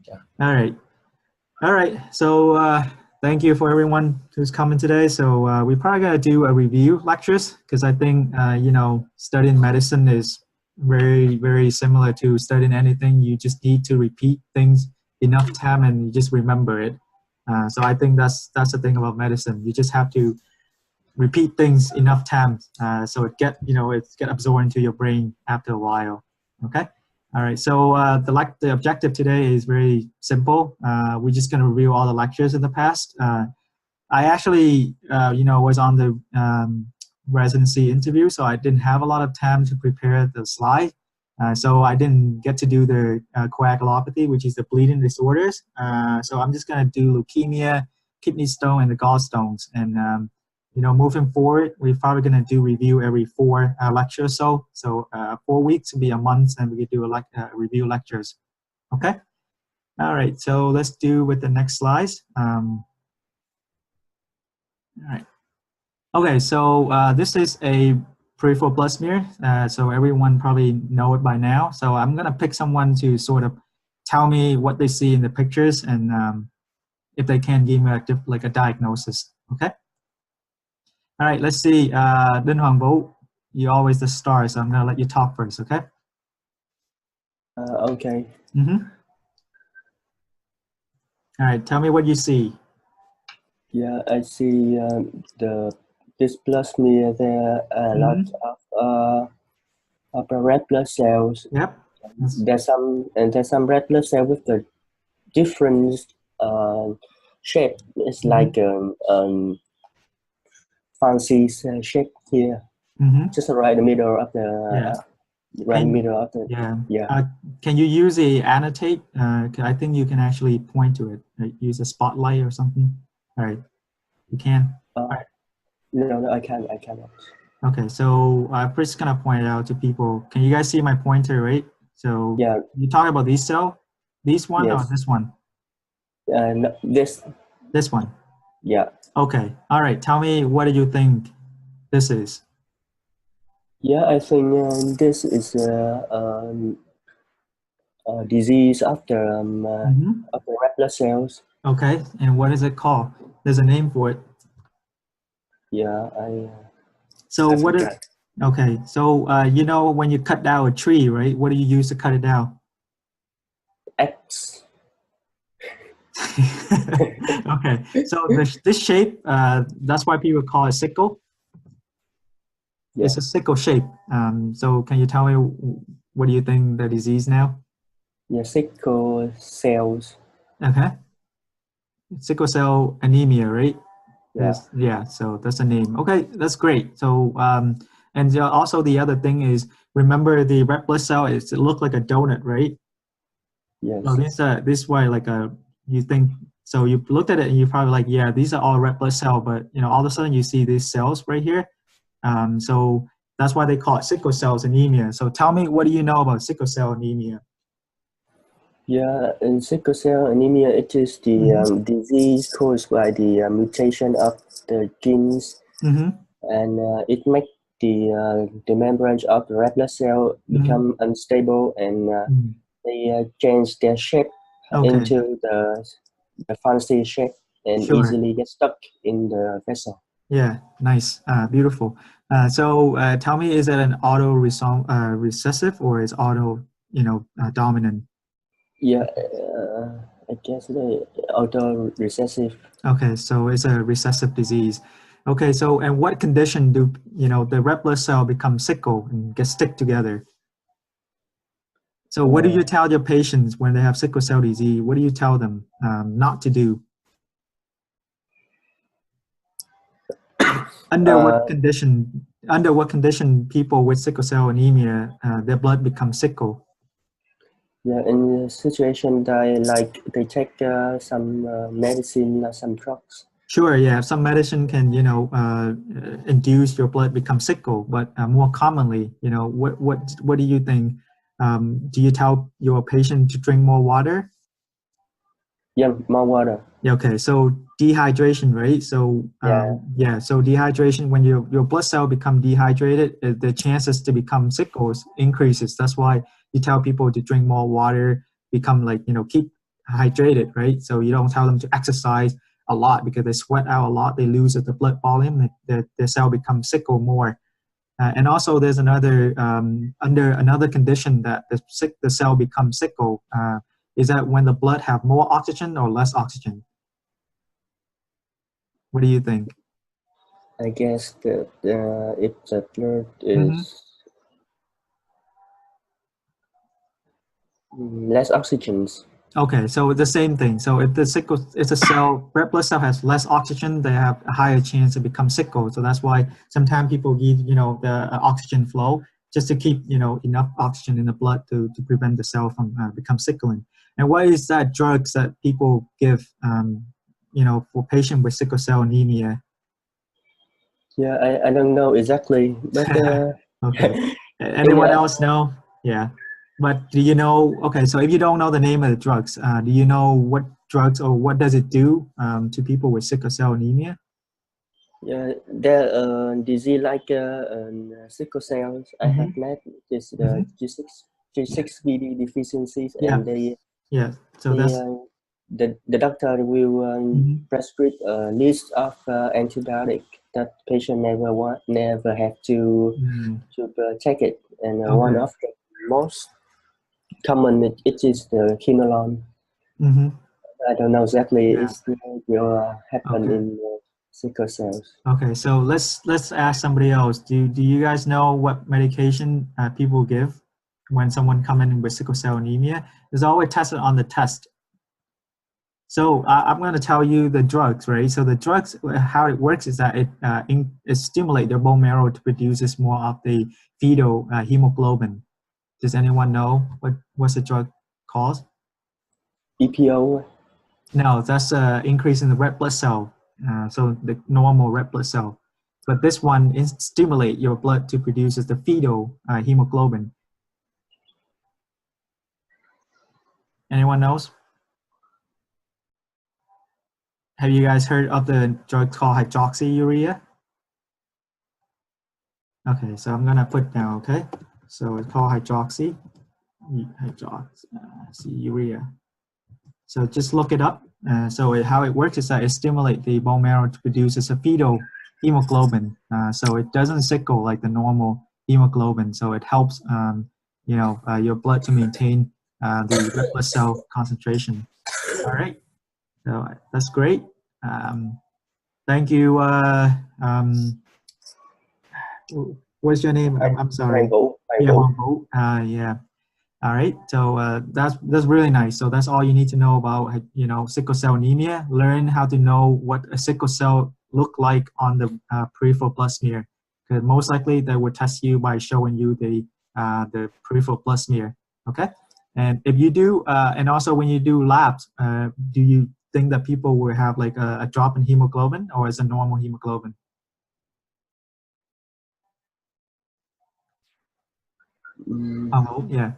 Yeah. All right. So thank you for everyone who's coming today. So we probably gotta do a review lectures because I think studying medicine is very similar to studying anything. You just need to repeat things enough time and you just remember it. So I think that's the thing about medicine. You just have to repeat things enough times so it get absorbed into your brain after a while. Okay. All right. So the objective today is very simple. We're just going to review all the lectures in the past. I actually was on the residency interview, so I didn't have a lot of time to prepare the slide. So I didn't get to do the coagulopathy, which is the bleeding disorders. So I'm just going to do leukemia, kidney stone, and the gallstones. And moving forward, we're probably going to do review every 4 lectures or so. So 4 weeks will be a month, and we could do review lectures. Okay. All right. So let's do with the next slides. All right. Okay. So this is a peripheral blood smear. So everyone probably know it by now. So I'm going to pick someone to sort of tell me what they see in the pictures and if they can give me a diagnosis. Okay. All right, let's see. Đinh Hoàng Vũ, you're always the star, so I'm going to let you talk first, okay? Okay. Mm-hmm. All right, tell me what you see. Yeah, I see this blood smear. There are a lot of red blood cells. Yep. There's some red blood cells with the different shape. It's like fancy shape here, just right in the middle of the Can you use a annotate? I think you can actually point to it. Use a spotlight or something. All right, you can. Right. No, I cannot. Okay, so I'm just gonna point it out to people. Can you guys see my pointer, right? So yeah, you talk about this cell, this one, yes. or this one? No, this one. Yeah. Okay. All right. Tell me, what do you think this is? Yeah, I think this is a disease of the red blood cells. Okay. And what is it called? There's a name for it. Yeah, So what is? Okay. So when you cut down a tree, right? What do you use to cut it down? X. Okay. So this shape, that's why people call it sickle. Yeah. It's a sickle shape. So can you tell me what do you think the disease now? Yeah, sickle cells. Okay. Sickle cell anemia, right? Yeah. Yeah. So that's the name. Okay, that's great. So and also the other thing is, remember the red blood cell it look like a donut, right? Yes. So this why you think. So you looked at it and you're probably like, yeah, these are all red blood cell, but all of a sudden you see these cells right here. So that's why they call it sickle cell anemia. So tell me, what do you know about sickle cell anemia? Yeah, in sickle cell anemia, it is the disease caused by the mutation of the genes, and it makes the membrane of the red blood cell become unstable, and they change their shape into the fancy shape and easily get stuck in the vessel. Yeah, nice, beautiful. So tell me, is it an auto recessive or is auto dominant? Yeah, I guess the auto recessive. Okay, so it's a recessive disease. Okay, so and what condition do the red blood cell become sickle and get stick together? So what do you tell your patients when they have sickle cell disease? What do you tell them not to do? Under what condition? Under what condition people with sickle cell anemia their blood becomes sickle? Yeah, in the situation they take some medicine, some drugs. Sure, yeah, some medicine can induce your blood become sickle, but more commonly, what do you think? Do you tell your patient to drink more water? Yeah, more water. Okay, so dehydration, right? So so dehydration, when your blood cell become dehydrated, the chances to become sickles increases. That's why you tell people to drink more water, become keep hydrated, right? So you don't tell them to exercise a lot because they sweat out a lot, they lose the blood volume, the cell becomes sickle more. And also there's another, under another condition that the cell becomes sickle, is that when the blood have more oxygen or less oxygen? What do you think? I guess that if the blood is less oxygen. Okay, so the same thing. So if the sickle, it's a cell, red blood cell has less oxygen, they have a higher chance to become sickle. So that's why sometimes people give, you know, the oxygen flow just to keep, you know, enough oxygen in the blood to prevent the cell from become sickling. And what is that drugs that people give, you know, for patients with sickle cell anemia? Yeah, I don't know exactly, but okay. Anyone else know? Yeah. But do you know, okay, so if you don't know the name of the drugs, do you know what drugs or what does it do to people with sickle cell anemia? Yeah, there disease like sickle cells I have met is the G6PD deficiencies, Yeah. and Yeah. So that's the doctor will prescribe a list of antibiotic that patient never have to take it, and one of the most common it is the quinolone. I don't know exactly it will happen in sickle cells. Okay, so let's ask somebody else. Do you guys know what medication people give when someone come in with sickle cell anemia? It's always tested on the test. So I'm going to tell you the drugs, right? So the drugs, how it works is that it stimulates the bone marrow to produce more of the fetal hemoglobin. Does anyone know what's the drug called? EPO? No, that's increase in the red blood cell. So the normal red blood cell. But this one stimulate your blood to produce the fetal hemoglobin. Anyone knows? Have you guys heard of the drug called hydroxyurea? Okay, so I'm gonna put down, okay? So it's called hydroxyurea. So just look it up. How it works is that it stimulates the bone marrow to produce a fetal hemoglobin. So it doesn't sickle like the normal hemoglobin. So it helps, your blood to maintain the red blood cell concentration. All right, so that's great. Thank you. What's your name? I'm sorry. Yeah, Hoàng Vũ. Yeah. All right. So that's really nice. So that's all you need to know about sickle cell anemia. Learn how to know what a sickle cell look like on the peripheral blood smear. Because most likely they will test you by showing you the peripheral blood smear. Okay. And if you do, and also when you do labs, do you think that people will have like a drop in hemoglobin, or is a normal hemoglobin? Oh, yeah.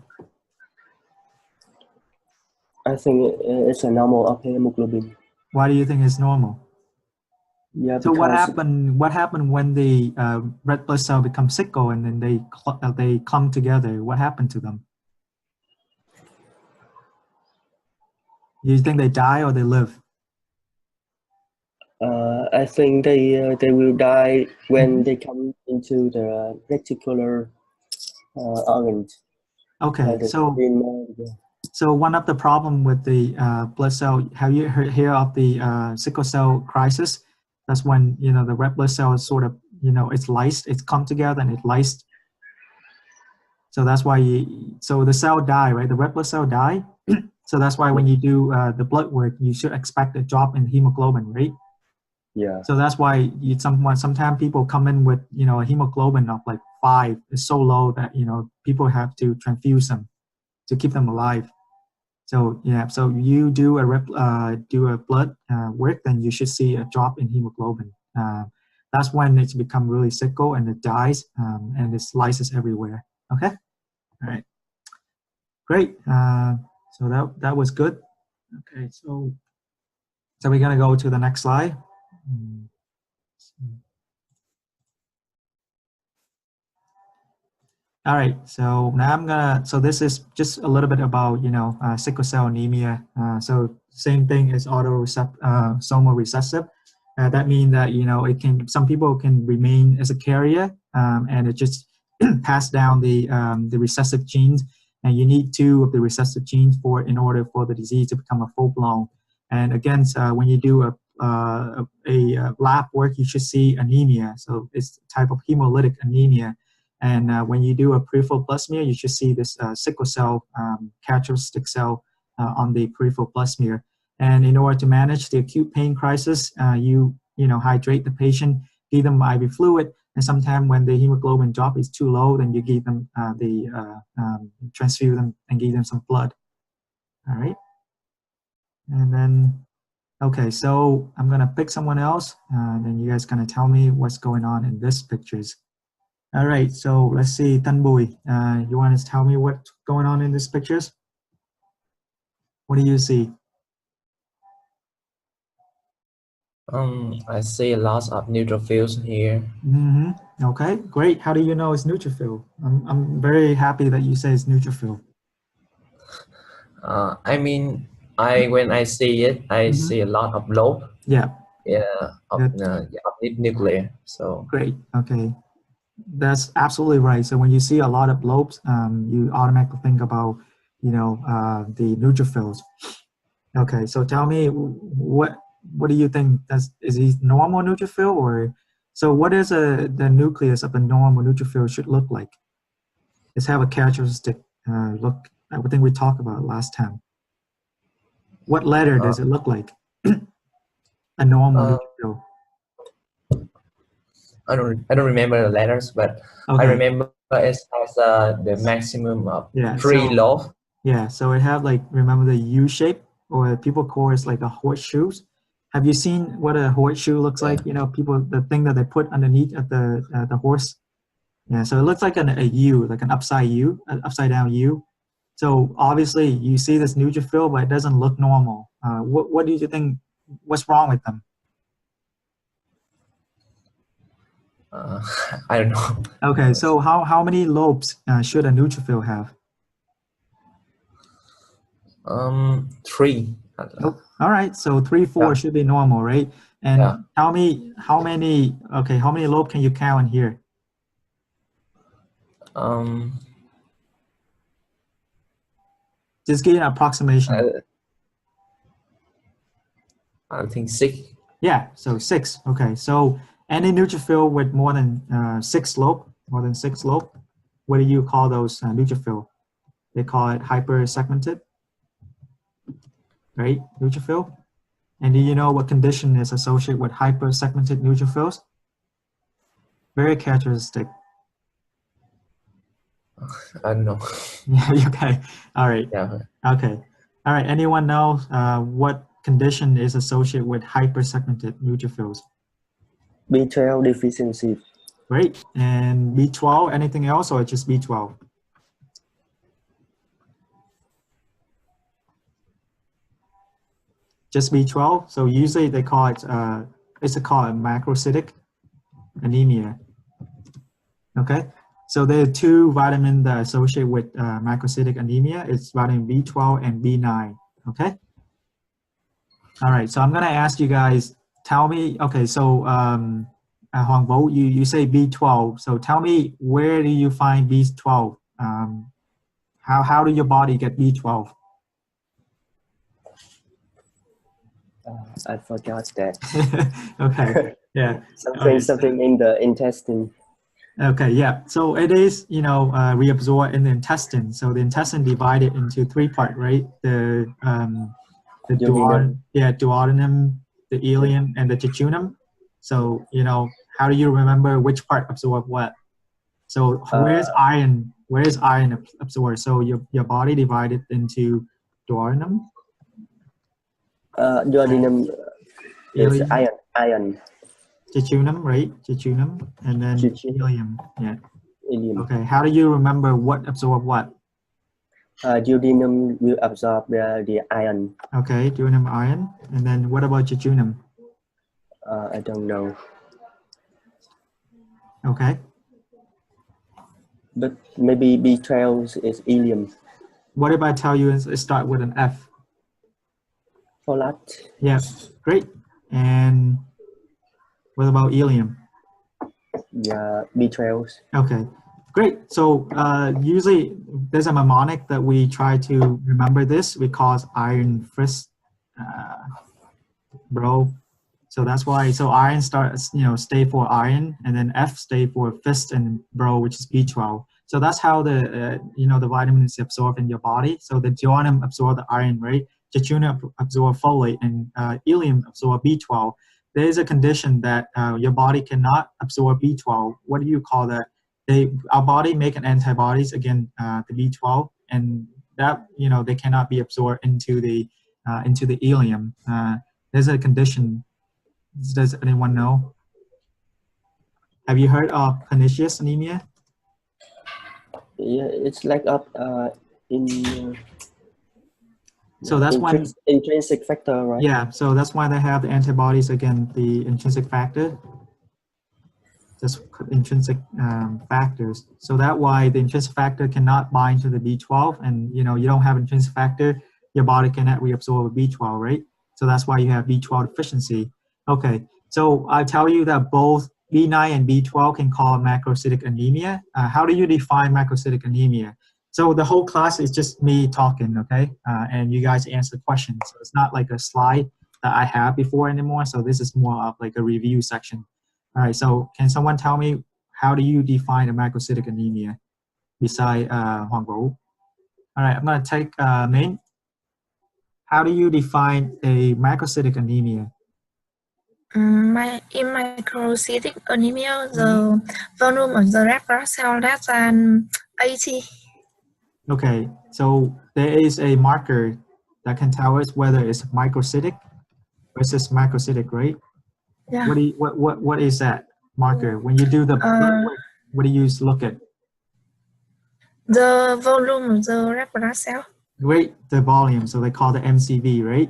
I think it's a normal of hemoglobin. Why do you think it's normal? Yeah. So what happened? What happened when the red blood cell become sickle and then they clump together? What happened to them? You think they die or they live? I think they will die when they come into the reticular organs. Okay, so one of the problem with the blood cell, have you heard of the sickle cell crisis? That's when the red blood cell is sort of it's lysed, it's come together and it's lysed. So that's why so the cell die, right? The red blood cell die. So that's why when you do the blood work, you should expect a drop in hemoglobin, right? Yeah. So that's why sometimes people come in with a hemoglobin of like 5. It's so low that people have to transfuse them to keep them alive. So yeah, so you do a blood work, then you should see a drop in hemoglobin. That's when it's become really sickle and it dies and it slices everywhere. Okay, all right, great. So that was good. Okay, so we're gonna go to the next slide. All right, so now so this is just a little bit about, sickle cell anemia. So same thing as autosomal recessive. That means that, some people can remain as a carrier, and it just pass down the recessive genes, and you need two of the recessive genes in order for the disease to become a full-blown. And again, when you do a lab work, you should see anemia. So it's a type of hemolytic anemia. And when you do a peripheral blood smear, you should see this sickle cell characteristic cell on the peripheral blood smear. And in order to manage the acute pain crisis, you hydrate the patient, give them IV fluid, and sometimes when the hemoglobin drop is too low, then you give them transfuse them and give them some blood. All right. And then, okay, so I'm gonna pick someone else, and then you guys gonna tell me what's going on in this pictures. All right, so let's see, Tan Bùi, you want to tell me what's going on in these pictures? What do you see? I see a lot of neutrophils here. Okay, great. How do you know it's neutrophil? I'm very happy that you say it's neutrophil. I mean, when I see it, I see a lot of lobe. Yeah. Of nuclear. So great. Okay. That's absolutely right. So when you see a lot of lobes, you automatically think about, the neutrophils. Okay, so tell me, what do you think? Is he normal neutrophil, or so? What is the nucleus of a normal neutrophil should look like? Let's have a characteristic look. I think we talked about it last time. What letter does it look like? A normal neutrophil. I don't remember the letters, but okay. I remember it has the maximum of 3 lobes. Yeah, so it have remember the U shape, or people call it like a horseshoes. Have you seen what a horseshoe looks like? The thing that they put underneath of the horse. Yeah, so it looks like a U, like an upside down U. So obviously you see this neutrophil, but it doesn't look normal. What do you think? What's wrong with them? I don't know. Okay, so how many lobes should a neutrophil have? 3. Oh, all right, so 3, 4 should be normal, right? And tell me how many lobes can you count in here? Just give an approximation. I think 6. Yeah, so 6. Okay, so any neutrophil with more than 6 lobes, what do you call those neutrophil? They call it hypersegmented, right? Neutrophil. And do you know what condition is associated with hypersegmented neutrophils? Very characteristic. I don't know. Yeah, okay. All right. Yeah. Okay. All right. Anyone know what condition is associated with hypersegmented neutrophils? B12 deficiency. Great. And B12, anything else, or just B12? Just B12. So usually they call it, it's called macrocytic anemia. Okay. So there are 2 vitamins that are associated with macrocytic anemia. It's vitamin B12 and B9. Okay. All right. So I'm going to ask you guys, tell me, okay, so Hoàng Vũ, you say B12. So tell me, where do you find B12? How do your body get B12? I forgot that. Okay. Yeah. Something in the intestine. Okay, yeah. So it is, reabsorbed in the intestine. So the intestine divided into 3 parts, right? The duodenum, the ileum, and the jejunum. So, how do you remember which part absorb what? So where's iron? Where is iron absorbed? So your body divided into duodenum. Duodenum is iron. Jejunum, right? Jejunum, and then ileum. Yeah. Ileum. Okay. How do you remember what absorb what? Duodenum will absorb the iron. Okay, duodenum iron. And then what about jejunum? I don't know. Okay. But maybe B12 is ileum. What if I tell you it start with an F? Folate. Yeah, great. And what about ileum? Yeah, B12. Okay, great. So usually there's a mnemonic that we try to remember this. We call it iron fist, bro. So that's why. So iron starts, stay for iron, and then F stay for fist and bro, which is B12. So that's how the the vitamin is absorbed in your body. So the duodenum absorb the iron, right? Jejunum absorb folate, and ileum absorb B12. There is a condition that your body cannot absorb B12. What do you call that? Our body make an antibodies against the B12, and that they cannot be absorbed into the ileum. There's a condition. Does anyone know? Have you heard of pernicious anemia? Yeah, it's like up in. So that's when intrinsic factor, right? Yeah, so that's why they have the antibodies against the intrinsic factor. Just intrinsic factors. So that why the intrinsic factor cannot bind to the B12, and you don't have intrinsic factor, your body cannot reabsorb B12, right? So that's why you have B12 deficiency. Okay, so I tell you that both B9 and B12 can cause macrocytic anemia. How do you define macrocytic anemia? So the whole class is just me talking, okay? And you guys answer questions. So it's not like a slide that I have before anymore. So this is more of like a review section. All right, so can someone tell me how do you define a macrocytic anemia beside Hoàng Vũ? All right, I'm gonna take Minh. How do you define a macrocytic anemia? In macrocytic anemia, the volume of the red blood cell less than 80. Okay, so there is a marker that can tell us whether it's microcytic versus macrocytic, right? Yeah. What is that marker? When you do the blood work, what do you look at? The volume of the red blood cell. Great, the volume. So they call the MCV, right?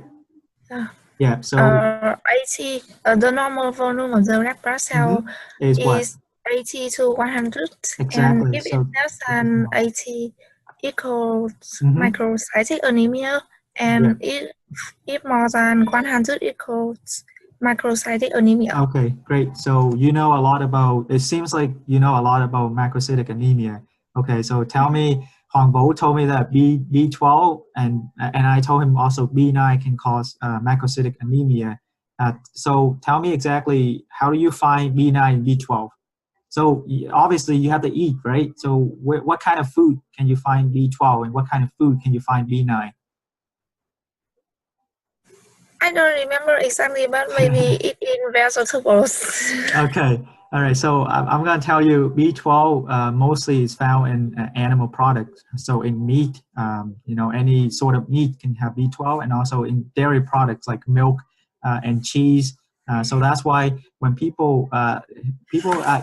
Yeah. Yeah. So 80. The normal volume of the red blood cell is what? 80 to 100. Exactly. And if so it's less than 80, equals macrocytic anemia, and if more than 100 equals macrocytic anemia. Okay, great. So you know a lot about, it seems like you know a lot about macrocytic anemia. Okay, so tell me, Hoàng Vũ told me that B12 and I told him also B9 can cause macrocytic anemia. So tell me exactly, how do you find B9 and B12? So obviously you have to eat, right? So what kind of food can you find B12 and what kind of food can you find B9? I don't remember exactly, but maybe it in vegetables. Okay, all right. So I'm going to tell you B12 mostly is found in animal products. So in meat, any sort of meat can have B12, and also in dairy products like milk and cheese. So that's why when people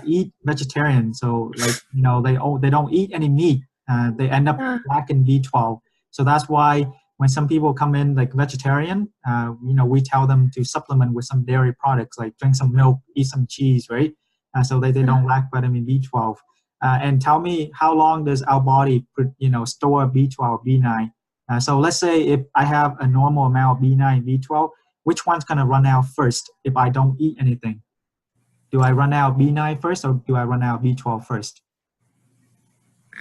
eat vegetarian, so like they don't eat any meat, they end up lacking B12. So that's why when some people come in like vegetarian, we tell them to supplement with some dairy products, like drink some milk, eat some cheese, right? So they don't lack vitamin B12. And tell me, how long does our body, store B12, B9? So let's say if I have a normal amount of B9, B12, which one's gonna run out first if I don't eat anything? Do I run out B9 first, or do I run out B12 first?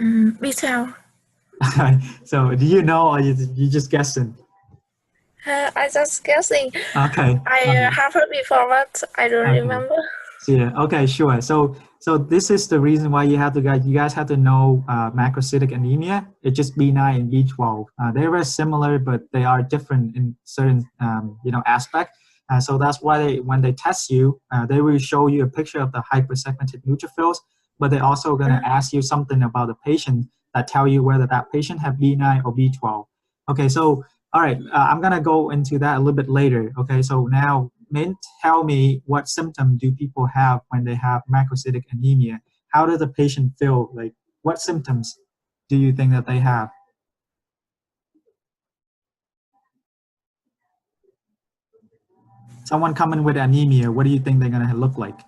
B12. So do you know, or you just guessing? I just guessing. Okay. I have heard before, but I don't remember. Yeah. Okay. Sure. So this is the reason why you guys have to know macrocytic anemia. It's just B9 and B12. They're very similar, but they are different in certain aspect. So that's why when they test you, they will show you a picture of the hypersegmented neutrophils, but they're also going to ask you something about the patient that tell you whether that patient have B9 or B12. Okay. So all right, I'm going to go into that a little bit later. Okay. So now, Minh, tell me, what symptom do people have when they have macrocytic anemia? How does the patient feel? Like, what symptoms do you think that they have? Someone coming with anemia, what do you think they're going to look like?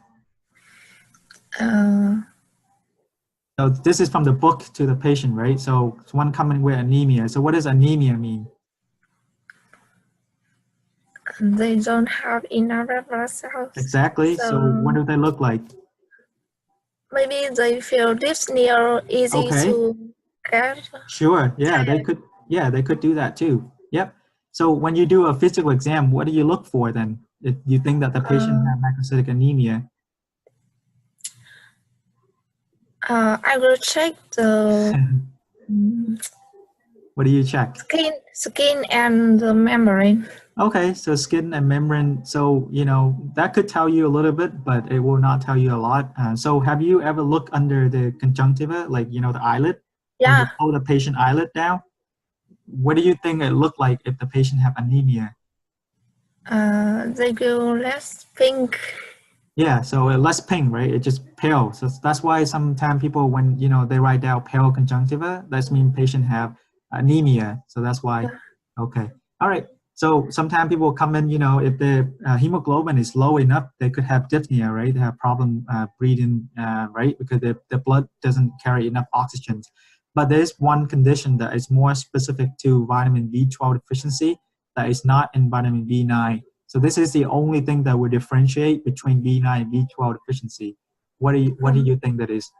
So this is from the book to the patient, right? So one coming with anemia. So what does anemia mean? They don't have enough red blood cells. Exactly. So what do they look like? Maybe they feel dyspnea or easy to get. Sure. Yeah, they could. Yeah, they could do that too. Yep. So when you do a physical exam, what do you look for then? If you think that the patient has macrocytic anemia. I will check the what do you check? Skin and the membrane. Okay, so skin and membrane. So, you know, that could tell you a little bit, but it will not tell you a lot. So have you ever looked under the conjunctiva, like, you know, the eyelid? Yeah. When you pull the patient eyelid down, what do you think it looked like if the patient have anemia? They go less pink. Yeah, so less pink, right? It just pale. So that's why sometimes people, when, you know, they write down pale conjunctiva, that means patient have anemia. So that's why. Yeah. Okay. All right. So sometimes people come in, you know, if the hemoglobin is low enough, they could have dyspnea, right? They have problem breathing, right? Because the blood doesn't carry enough oxygen. But there's one condition that is more specific to vitamin B12 deficiency that is not in vitamin B9. So this is the only thing that would differentiate between B9 and B12 deficiency. What do you think that is?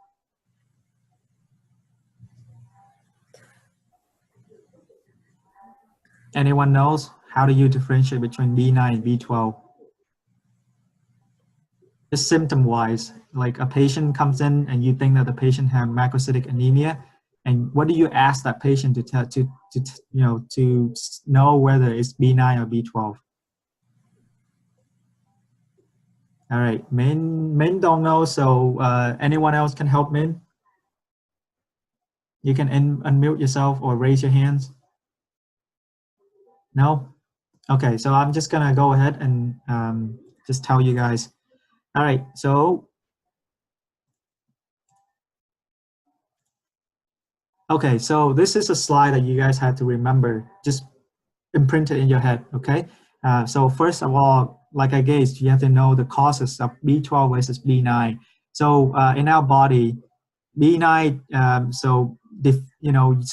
Anyone knows? How do you differentiate between B9 and B12? Just symptom-wise, like a patient comes in and you think that the patient has macrocytic anemia, and what do you ask that patient to know whether it's B9 or B12? All right, Min don't know, so anyone else can help Min? You can unmute yourself or raise your hands. No? Okay, so I'm just gonna go ahead and just tell you guys. All right, so okay, so this is a slide that you guys have to remember, just imprint it in your head, okay? So first of all, like I guessed, you have to know the causes of B12 versus B9. So in our body, B9, so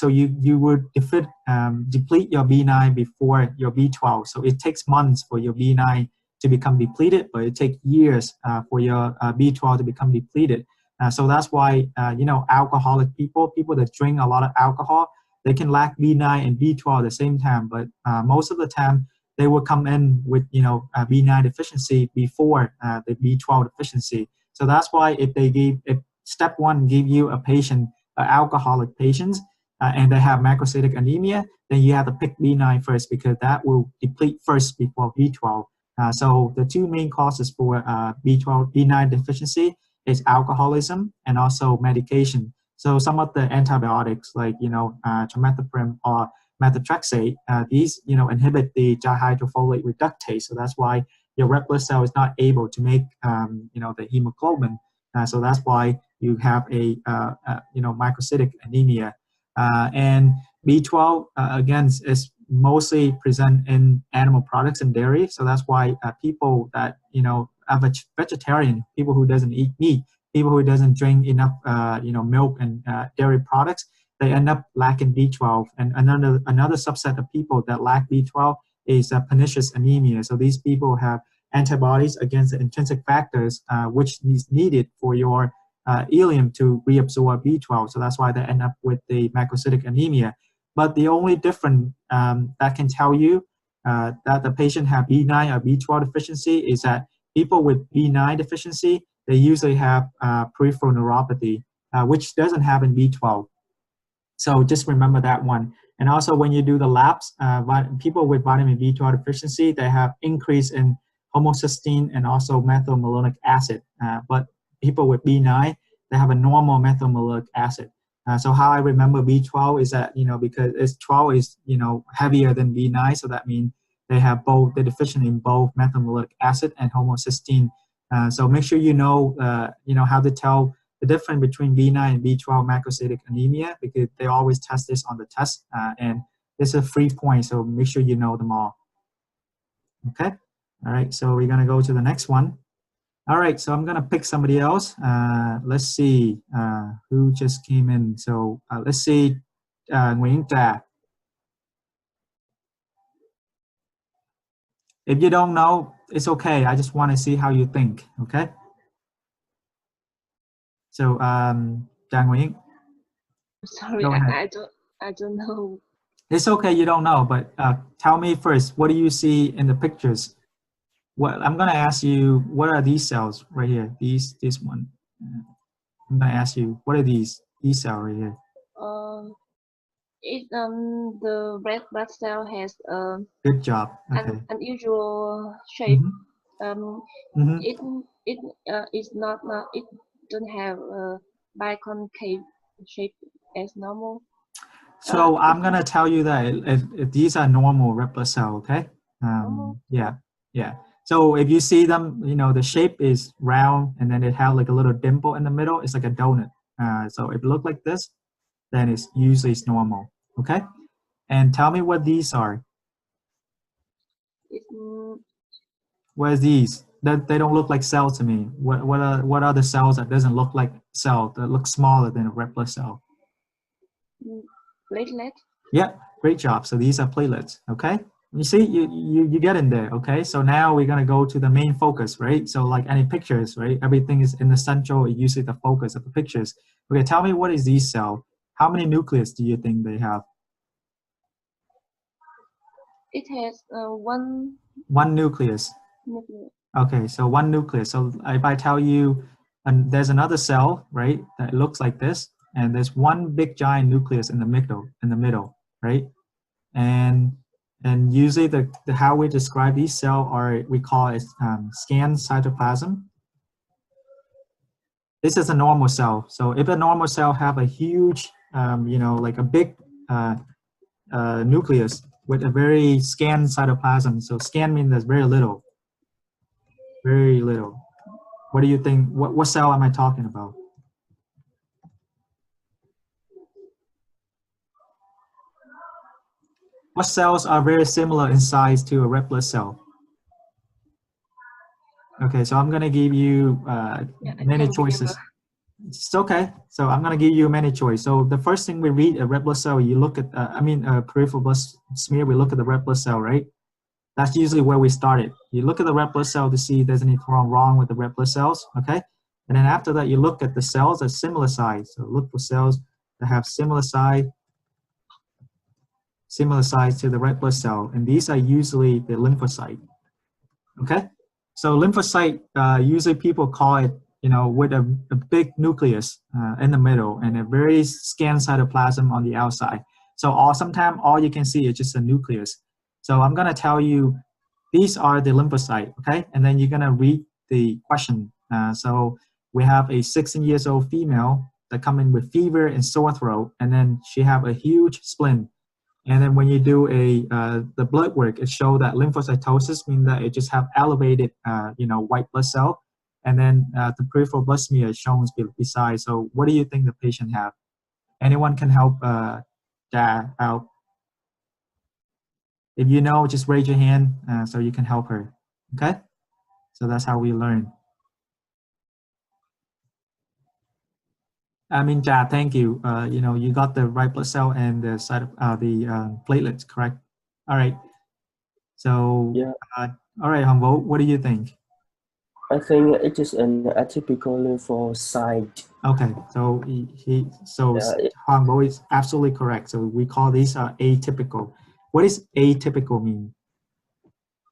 you would deplete your B9 before your B12. So it takes months for your B9 to become depleted, but it takes years for your B12 to become depleted. So that's why alcoholic people that drink a lot of alcohol, they can lack B9 and B12 at the same time. But most of the time, they will come in with B9 deficiency before the B12 deficiency. So that's why if step one give you a patient, alcoholic patients, and they have macrocytic anemia, then you have to pick B9 first because that will deplete first before B12. So the two main causes for B9 deficiency is alcoholism and also medication. So some of the antibiotics like trimethoprim or methotrexate, these inhibit the dihydrofolate reductase. So that's why your red blood cell is not able to make the hemoglobin. So that's why you have a microcytic anemia. And B12 again is mostly present in animal products and dairy. So that's why people that are vegetarian, people who doesn't eat meat, people who doesn't drink enough milk and dairy products, they end up lacking B12. And another subset of people that lack B12 is pernicious anemia. So these people have antibodies against the intrinsic factors which is needed for your ileum to reabsorb B12. So that's why they end up with the macrocytic anemia. But the only difference that can tell you that the patient have B9 or B12 deficiency is that people with B9 deficiency, they usually have peripheral neuropathy, which doesn't have in B12. So just remember that one. And also when you do the labs, people with vitamin B12 deficiency, they have increase in homocysteine and also methylmalonic acid. But people with B9, they have a normal methylmalonic acid. So how I remember B12 is that, because 12 is, heavier than B9. So that means they have both, they're deficient in both methylmalonic acid and homocysteine. So make sure how to tell the difference between B9 and B12 macrocytic anemia, because they always test this on the test, and it's a free point, so make sure you know them all. Okay, all right, so we're gonna go to the next one. All right, so I'm gonna pick somebody else. Let's see who just came in. So let's see Nguyễn Trà. If you don't know, it's okay. I just want to see how you think. Okay. So Trà Nguyễn. Sorry, I don't know. It's okay. You don't know, but tell me first. What do you see in the pictures? What I'm gonna ask you. What are these cells right here? This one. I'm gonna ask you. What are these cells right here? The red blood cell has a good job. Okay. Unusual shape. It is not it don't have a biconcave shape as normal. So I'm gonna tell you that if these are normal red blood cell, okay? Yeah. So if you see them, you know the shape is round, and then it have like a little dimple in the middle. It's like a donut. So if it look like this, then it's usually normal. Okay. And tell me what these are. What are these? They don't look like cells to me. What are the cells that doesn't look like cell, that look smaller than a red blood cell? Platelet. Yeah, great job. So these are platelets. Okay. You see, you get in there. Okay. So now we're gonna go to the main focus, right? So like any pictures, right? Everything is in the central, usually the focus of the pictures. Okay. Tell me what is these cell? How many nucleus do you think they have? It has one nucleus. Okay, so one nucleus. So if I tell you, and there's another cell, right, that looks like this, and there's one big giant nucleus in the middle, right? And usually the how we describe these cells are, we call it scanned cytoplasm. This is a normal cell. So if a normal cell have a huge, you know, like a big nucleus with a very scanned cytoplasm. So scan means there's very little. Very little. What do you think? What cell am I talking about? What cells are very similar in size to a red blood cell? Okay, so I'm gonna give you many choices. It's okay. So I'm gonna give you many choices. So the first thing we read a red blood cell, you look at, peripheral blood smear, we look at the red blood cell, right? That's usually where we started. You look at the red blood cell to see if there's anything wrong with the red blood cells, okay? And then after that, you look at the cells at similar size. So look for cells that have similar size to the red blood cell. And these are usually the lymphocyte, okay? So lymphocyte, usually people call it, you know, with a big nucleus in the middle and a very scanned cytoplasm on the outside. So sometimes all you can see is just a nucleus. So I'm gonna tell you, these are the lymphocyte, okay? And then you're gonna read the question. So we have a 16-year-old female that come in with fever and sore throat, and then she have a huge spleen. And then when you do the blood work, it shows that lymphocytosis means that it just have elevated, you know, white blood cell. And then the peripheral blood smear is shown beside. So what do you think the patient have? Anyone can help out? If you know, just raise your hand so you can help her, okay? So that's how we learn. Thank you. You know, you got the white blood cell and the side of the platelets, correct? All right. So, yeah. All right, Humboldt, what do you think? I think it is an atypical lymphocyte. Okay, so Humboldt is absolutely correct. So we call these atypical. What does atypical mean?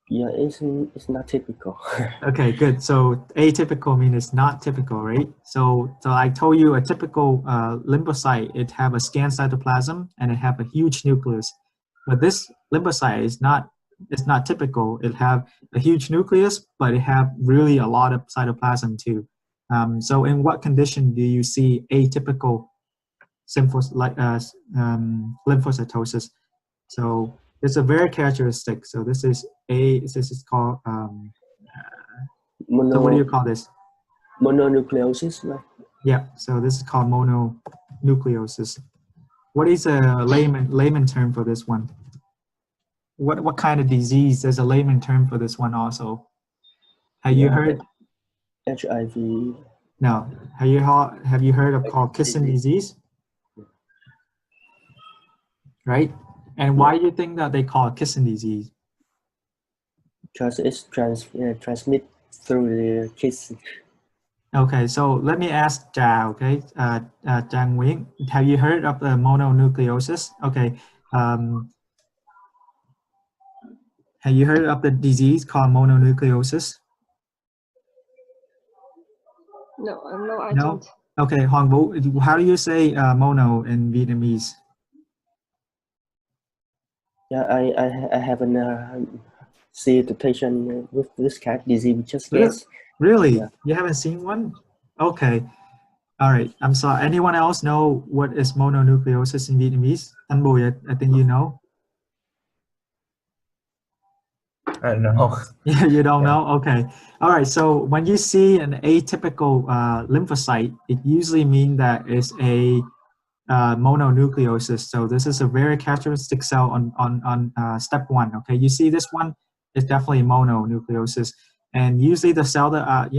Yeah, it's not typical. Okay, good. So atypical means it's not typical, right? So I told you a typical lymphocyte, it have a scanned cytoplasm and it have a huge nucleus. But this lymphocyte is not typical. It have a huge nucleus, but it have really a lot of cytoplasm too. So in what condition do you see atypical lymphocytosis? So it's a very characteristic. So this is called, so what do you call this? Mononucleosis, right? Yeah, so this is called mononucleosis. What is a layman term for this one? What kind of disease? There's a layman term for this one also. Have you heard? HIV. No. Have you heard of called kissing disease? Right? And why do you think that they call it kissing disease? Because it's transmit through the kiss. Okay, so let me ask Ja, okay? Jang Nguyen, have you heard of the mononucleosis? Okay. Have you heard of the disease called mononucleosis? No, I No? don't. Okay, Hoàng Vũ, how do you say mono in Vietnamese? Yeah, I haven't seen the patient with this kind of disease. Just guess. Really? Yeah. You haven't seen one? Okay. All right. I'm sorry. Anyone else know what is mononucleosis in Vietnamese? Anh Bùi, I think you know. I don't know. Yeah, you don't know? Okay. All right. So when you see an atypical lymphocyte, it usually means that it's a mononucleosis. So this is a very characteristic cell on step 1. Okay. You see this one is definitely mononucleosis. And usually the cell that,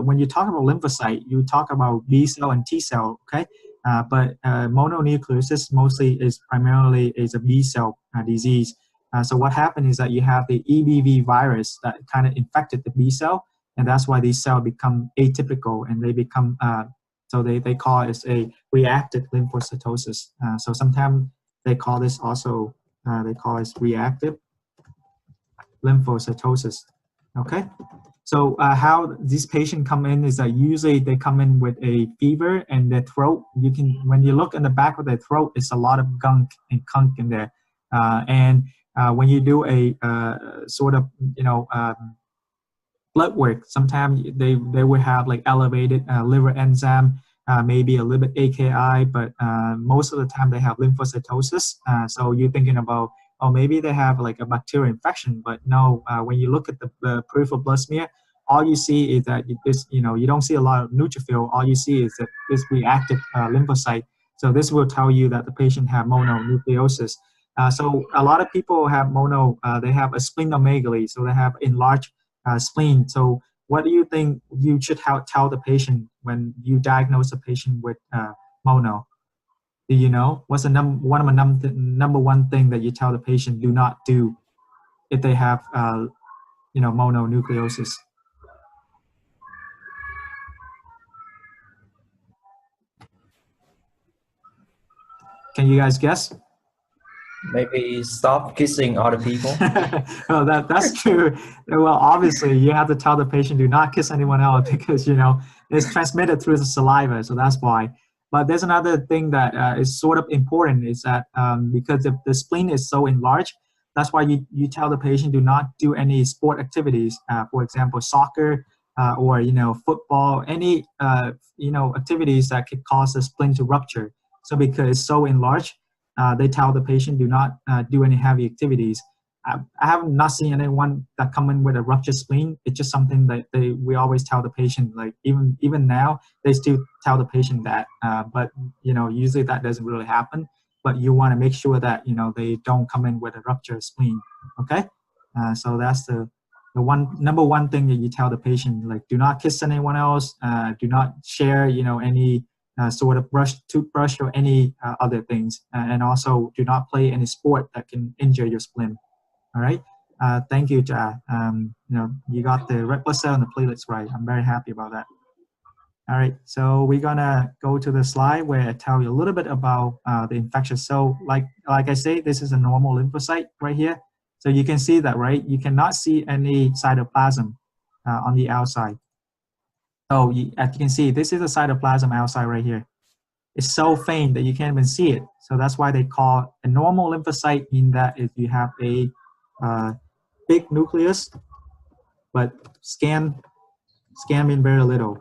when you talk about lymphocyte, you talk about B cell and T cell. Okay. But mononucleosis mostly is primarily a B cell disease. So what happened is that you have the EBV virus that kind of infected the B cell, and that's why these cells become atypical and they become, so they call it a reactive lymphocytosis. So sometimes they call this also, they call it reactive lymphocytosis. Okay. So how these patients come in is that usually they come in with a fever and their throat. You can, when you look in the back of their throat, it's a lot of gunk and conch in there. When you do a sort of, blood work, sometimes they will have like elevated liver enzyme, maybe a little bit AKI, but most of the time they have lymphocytosis. So you're thinking about, oh, maybe they have like a bacterial infection, but no, when you look at the peripheral blood smear, all you see is that you don't see a lot of neutrophil. All you see is that this reactive lymphocyte. So this will tell you that the patient have mononucleosis. So a lot of people have they have a splenomegaly, so they have enlarged spleen. So what do you think you should tell the patient when you diagnose a patient with mono? Do you know what's the number one thing that you tell the patient do not do if they have mononucleosis? Can you guys guess? Maybe stop kissing other people. Well, that's true. Well, obviously, you have to tell the patient do not kiss anyone else because it's transmitted through the saliva, so that's why. But there's another thing that is sort of important is that because the spleen is so enlarged, that's why you tell the patient do not do any sport activities. For example, soccer or football, any activities that could cause the spleen to rupture. So because it's so enlarged, they tell the patient do not do any heavy activities. I have not seen anyone that come in with a ruptured spleen. It's just something that we always tell the patient. Like even now, they still tell the patient that. But usually that doesn't really happen. But you want to make sure that they don't come in with a ruptured spleen. Okay, so that's the number one thing that you tell the patient. Like, do not kiss anyone else. Do not share any sort of toothbrush or any other things, and also do not play any sport that can injure your spleen. All right. Thank you, Ja. You got the red blood cell and the platelets right. I'm very happy about that. All right. So we're gonna go to the slide where I tell you a little bit about the infection. So like I say, this is a normal lymphocyte right here. So you can see that, right? You cannot see any cytoplasm on the outside. So as you can see, this is a cytoplasm outside right here. It's so faint that you can't even see it. So that's why they call a normal lymphocyte mean that if you have a big nucleus, but scan mean very little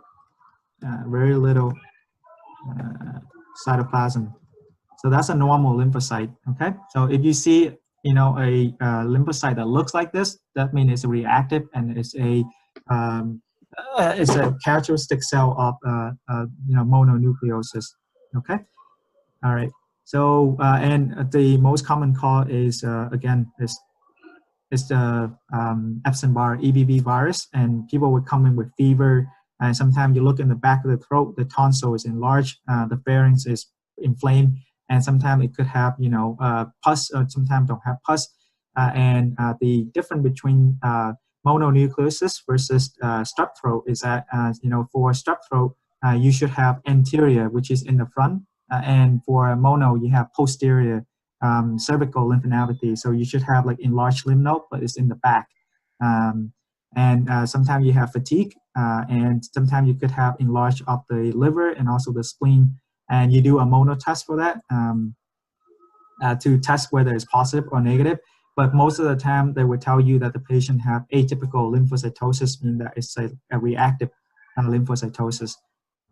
cytoplasm. So that's a normal lymphocyte. Okay. So if you see a lymphocyte that looks like this, that means it's reactive and it's a characteristic cell of mononucleosis. Okay. All right. So and the most common cause is again is it's the Epstein-Barr EBV virus, and people would come in with fever. And sometimes you look in the back of the throat, the tonsil is enlarged, the pharynx is inflamed, and sometimes it could have, you know, pus, or sometimes don't have pus. And the difference between mononucleosis versus strep throat is that, you know, for strep throat, you should have anterior, which is in the front, and for mono, you have posterior cervical lymphadenopathy. So you should have like enlarged lymph node, but it's in the back. And sometimes you have fatigue, and sometimes you could have enlarged of the liver and also the spleen. And you do a mono test for that to test whether it's positive or negative. But most of the time, they would tell you that the patient have atypical lymphocytosis, meaning that it's a reactive lymphocytosis.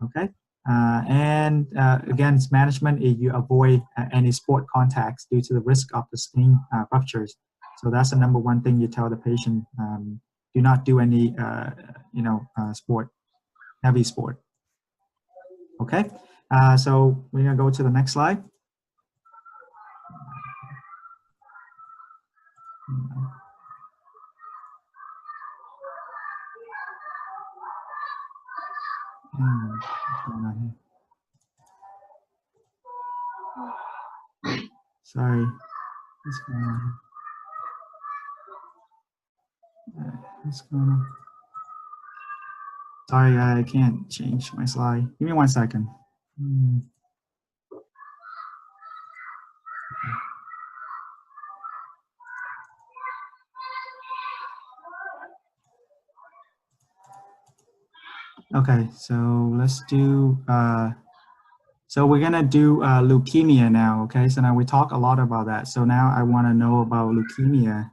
Okay. Again, it's management is you avoid any sport contacts due to the risk of the spleen ruptures. So that's the number one thing you tell the patient. Do not do any, you know, sport, heavy sport. Okay. So we're gonna go to the next slide. What's going on here? Sorry. What's going on? What's going on? Sorry, I can't change my slide. Give me 1 second. Okay, so let's do, so we're gonna do leukemia now, okay? So now we talk a lot about that. So now I wanna know about leukemia.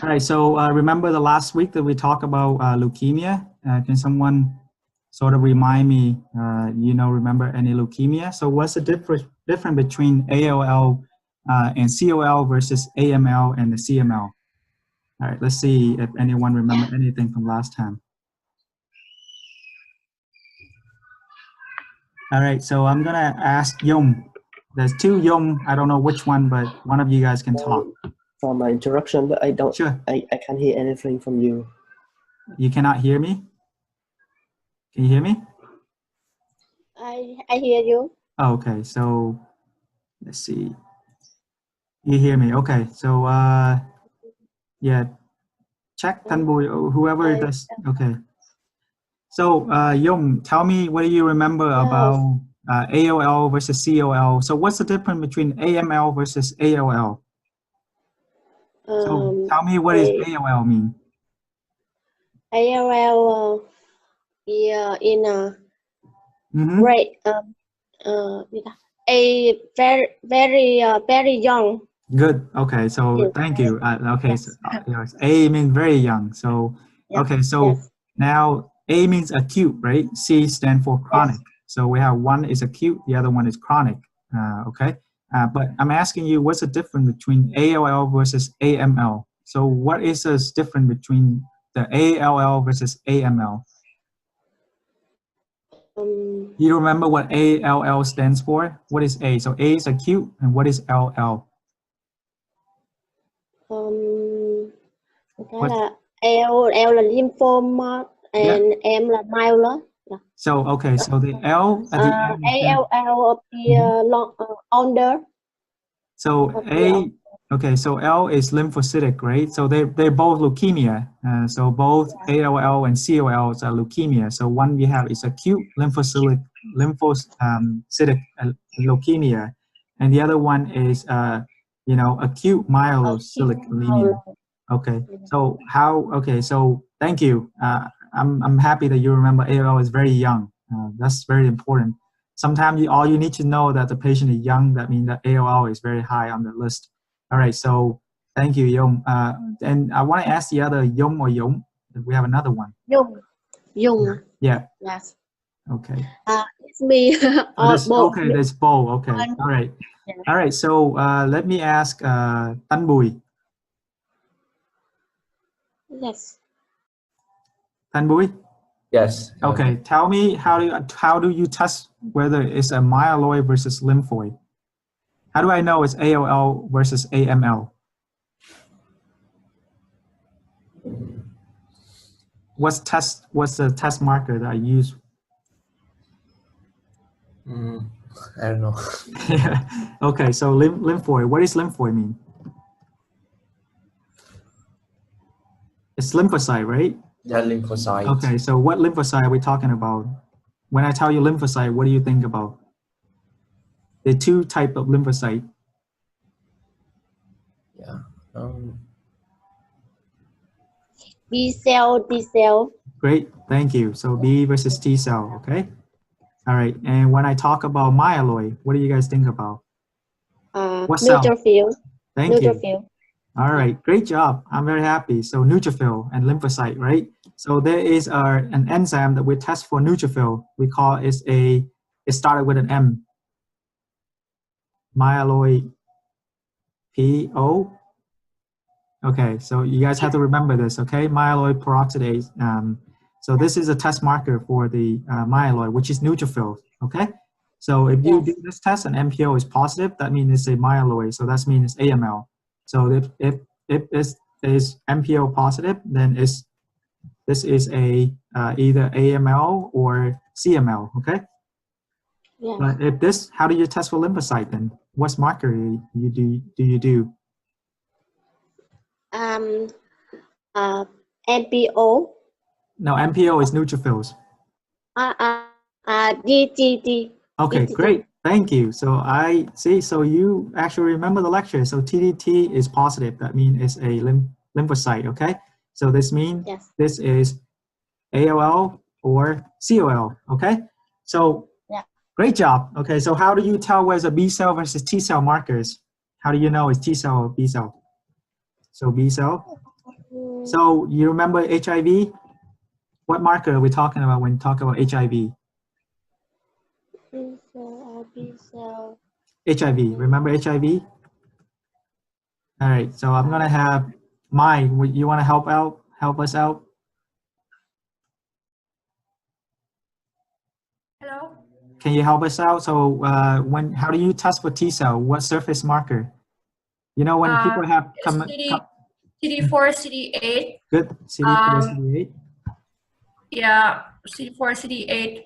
All right, so remember the last week that we talked about leukemia? Can someone sort of remind me, you know, remember any leukemia? So what's the difference between ALL and CLL versus AML and the CML? All right, let's see if anyone remember anything from last time. All right, so I'm gonna ask Yum. There's two Yum, I don't know which one, but one of you guys can talk. For my interruption, but I don't, sure. I can't hear anything from you. You cannot hear me? Can you hear me? I hear you. Oh, okay, so let's see. You hear me? Okay, so yeah, check Tanbui, whoever does. Okay. So Yum, tell me, what do you remember about ALL versus CLL? So what's the difference between AML versus ALL? So tell me, what does ALL mean? ALL in a great a very young. Good. Okay. So thank you. Okay. So, A means very young. So okay. So now A means acute, right? C stands for chronic. So we have one is acute, the other one is chronic. Okay. But I'm asking you, what's the difference between ALL versus AML? So what is the difference between the ALL versus AML? You remember what ALL stands for? What is A? So A is acute, and what is LL? Cái là L là lymphoma and M là myeloma. So okay, so the L at the end. ALL of the under. So A, okay, so L is lymphocytic, right? So they're both leukemia. So both ALL and CLL are leukemia. So one we have is acute lymphocytic leukemia, and the other one is you know, acute myelocytic leukemia. Okay, so how? Okay, so thank you. I'm happy that you remember ALL is very young. That's very important. Sometimes all you need to know that the patient is young, that means that ALL is very high on the list. All right, so thank you, Yong. And I want to ask the other Yong or Yong. We have another one. Yong. Yeah. Yes. Okay. It's me. Okay, there's Bo. Okay. All right. All right. So let me ask Tan Bùi. Yes. Tan Bùi. Yes. Okay. Tell me how do you test whether it's a myeloid versus lymphoid? How do I know it's ALL versus AML? What's the test marker that I use? I don't know. Okay, so lymphoid. What does lymphoid mean? It's lymphocyte, right? Yeah, lymphocyte. Okay, so what lymphocyte are we talking about? When I tell you lymphocyte, what do you think about? The two type of lymphocyte. Yeah. B cell, T cell. Great, thank you. So B versus T cell, okay? All right, and when I talk about myeloid, what do you guys think about? What cell? Neutrophil. Thank you. Neutrophil. All right, great job. I'm very happy. So neutrophil and lymphocyte, right? So there is an enzyme that we test for neutrophil. We call it it started with an M. Myeloid PO. Okay, so you guys have to remember this, okay? Myeloid peroxidase. So this is a test marker for the myeloid, which is neutrophil, okay? So if you do this test and MPO is positive, that means it's a myeloid. So that means it's AML. So if it is MPO positive, then this is a either AML or CML, okay? Yes. But if this, how do you test for lymphocyte then? What marker do you do? MPO. No, MPO is neutrophils. DGT. Okay, great. Thank you. So I see. So you actually remember the lecture. So TDT is positive. That means it's a lymphocyte. Okay. So this means this is ALL or COL. Okay. So great job. Okay. So how do you tell where's a B cell versus T cell markers? How do you know it's T cell or B cell? So B cell. So you remember HIV? What marker are we talking about when we talk about HIV? B cell. HIV. Remember HIV? All right. So I'm gonna have Mai. You want to help us out? Hello. Can you help us out? So how do you test for T cell? What surface marker? You know when people have CD4, CD8. Good. CD4, CD8. Yeah, CD4, CD8.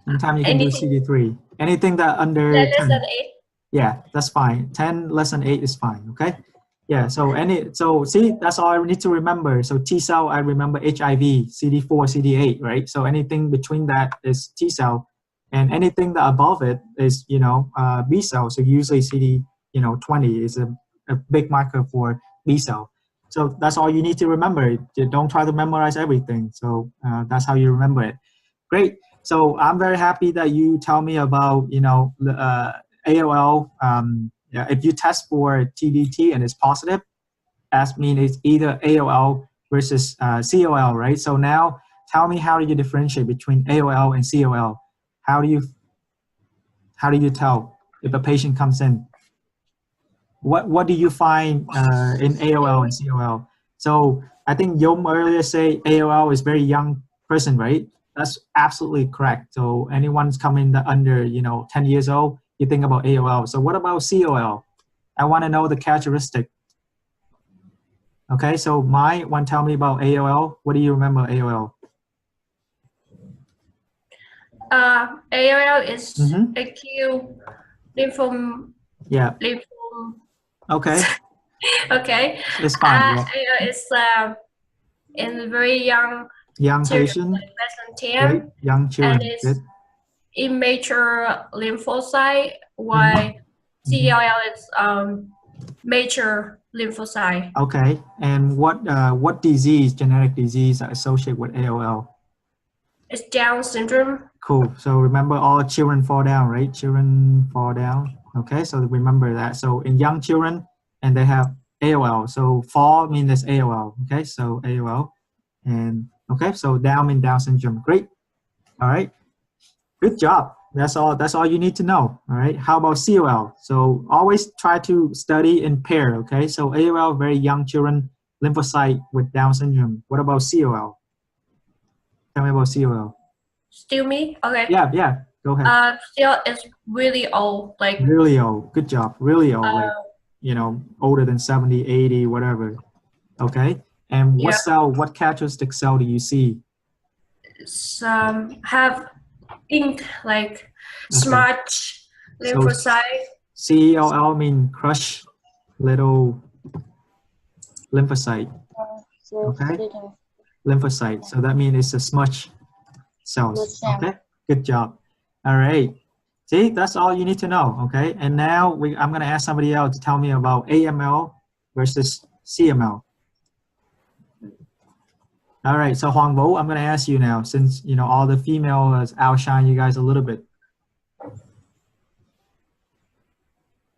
Sometimes you can do CD3. Anything that under 10. Less than 8. Yeah, that's fine. 10 less than 8 is fine. Okay. Yeah. So see, that's all I need to remember. So T cell, I remember HIV, CD4, CD8, right? So anything between that is T cell, and anything that above it is B cell. So usually CD 20 is a big marker for B cell. So that's all you need to remember. You don't try to memorize everything. So that's how you remember it. Great. So I'm very happy that you tell me about ALL. If you test for TDT and it's positive, that means it's either ALL versus COL, right? So now tell me, how do you differentiate between ALL and COL? How do you tell if a patient comes in? What do you find in ALL and COL? So I think Yom earlier say ALL is very young person, right? That's absolutely correct. So anyone's coming under 10 years old, you think about ALL. So what about COL? I want to know the characteristic. Okay, so Mai, want to tell me about ALL? What do you remember ALL? ALL is acute lymphoma. Yeah. Okay. Okay. It's fine. ALL is in very young patient. Less than 10. Young children. And it's immature lymphocyte, while CLL is mature lymphocyte. Okay. And what genetic disease are associated with ALL? It's Down syndrome. Cool. So remember, all children fall down, right? Children fall down. Okay, so remember that. So in young children, and they have ALL. So fall means it's ALL. Okay, so ALL. And okay, so Down means Down syndrome. Great. All right. Good job. That's all you need to know. All right. How about COL? So always try to study in pair. Okay. So ALL, very young children, lymphocyte with Down syndrome. What about COL? Tell me about CLL. Still me? Okay. Yeah. Go ahead. Still is really old. Like really old. Good job. Really old. Like, older than 70, 80, whatever. Okay. And what cell? What characteristic cell do you see? Some have ink like smudge lymphocyte. So CLL mean crush little lymphocyte. Okay. Lymphocyte. So that means it's a smudge cells. Okay. Good job. All right. See, that's all you need to know. Okay. And now I'm going to ask somebody else to tell me about AML versus CML. All right. So Hoàng Vũ, I'm going to ask you now, since all the females outshine you guys a little bit.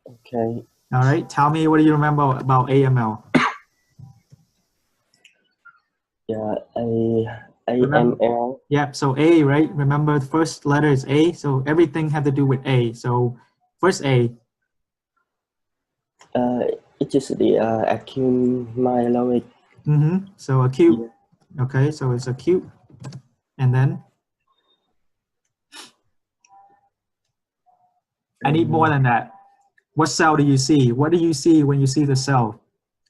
Okay. All right. Tell me, what do you remember about AML? Yeah, AML. Yeah, so A, right? Remember the first letter is A, so everything had to do with A. So first A. It is the acute myeloid. So acute. Yeah. Okay, so it's acute. And then? I need more than that. What cell do you see? What do you see when you see the cell?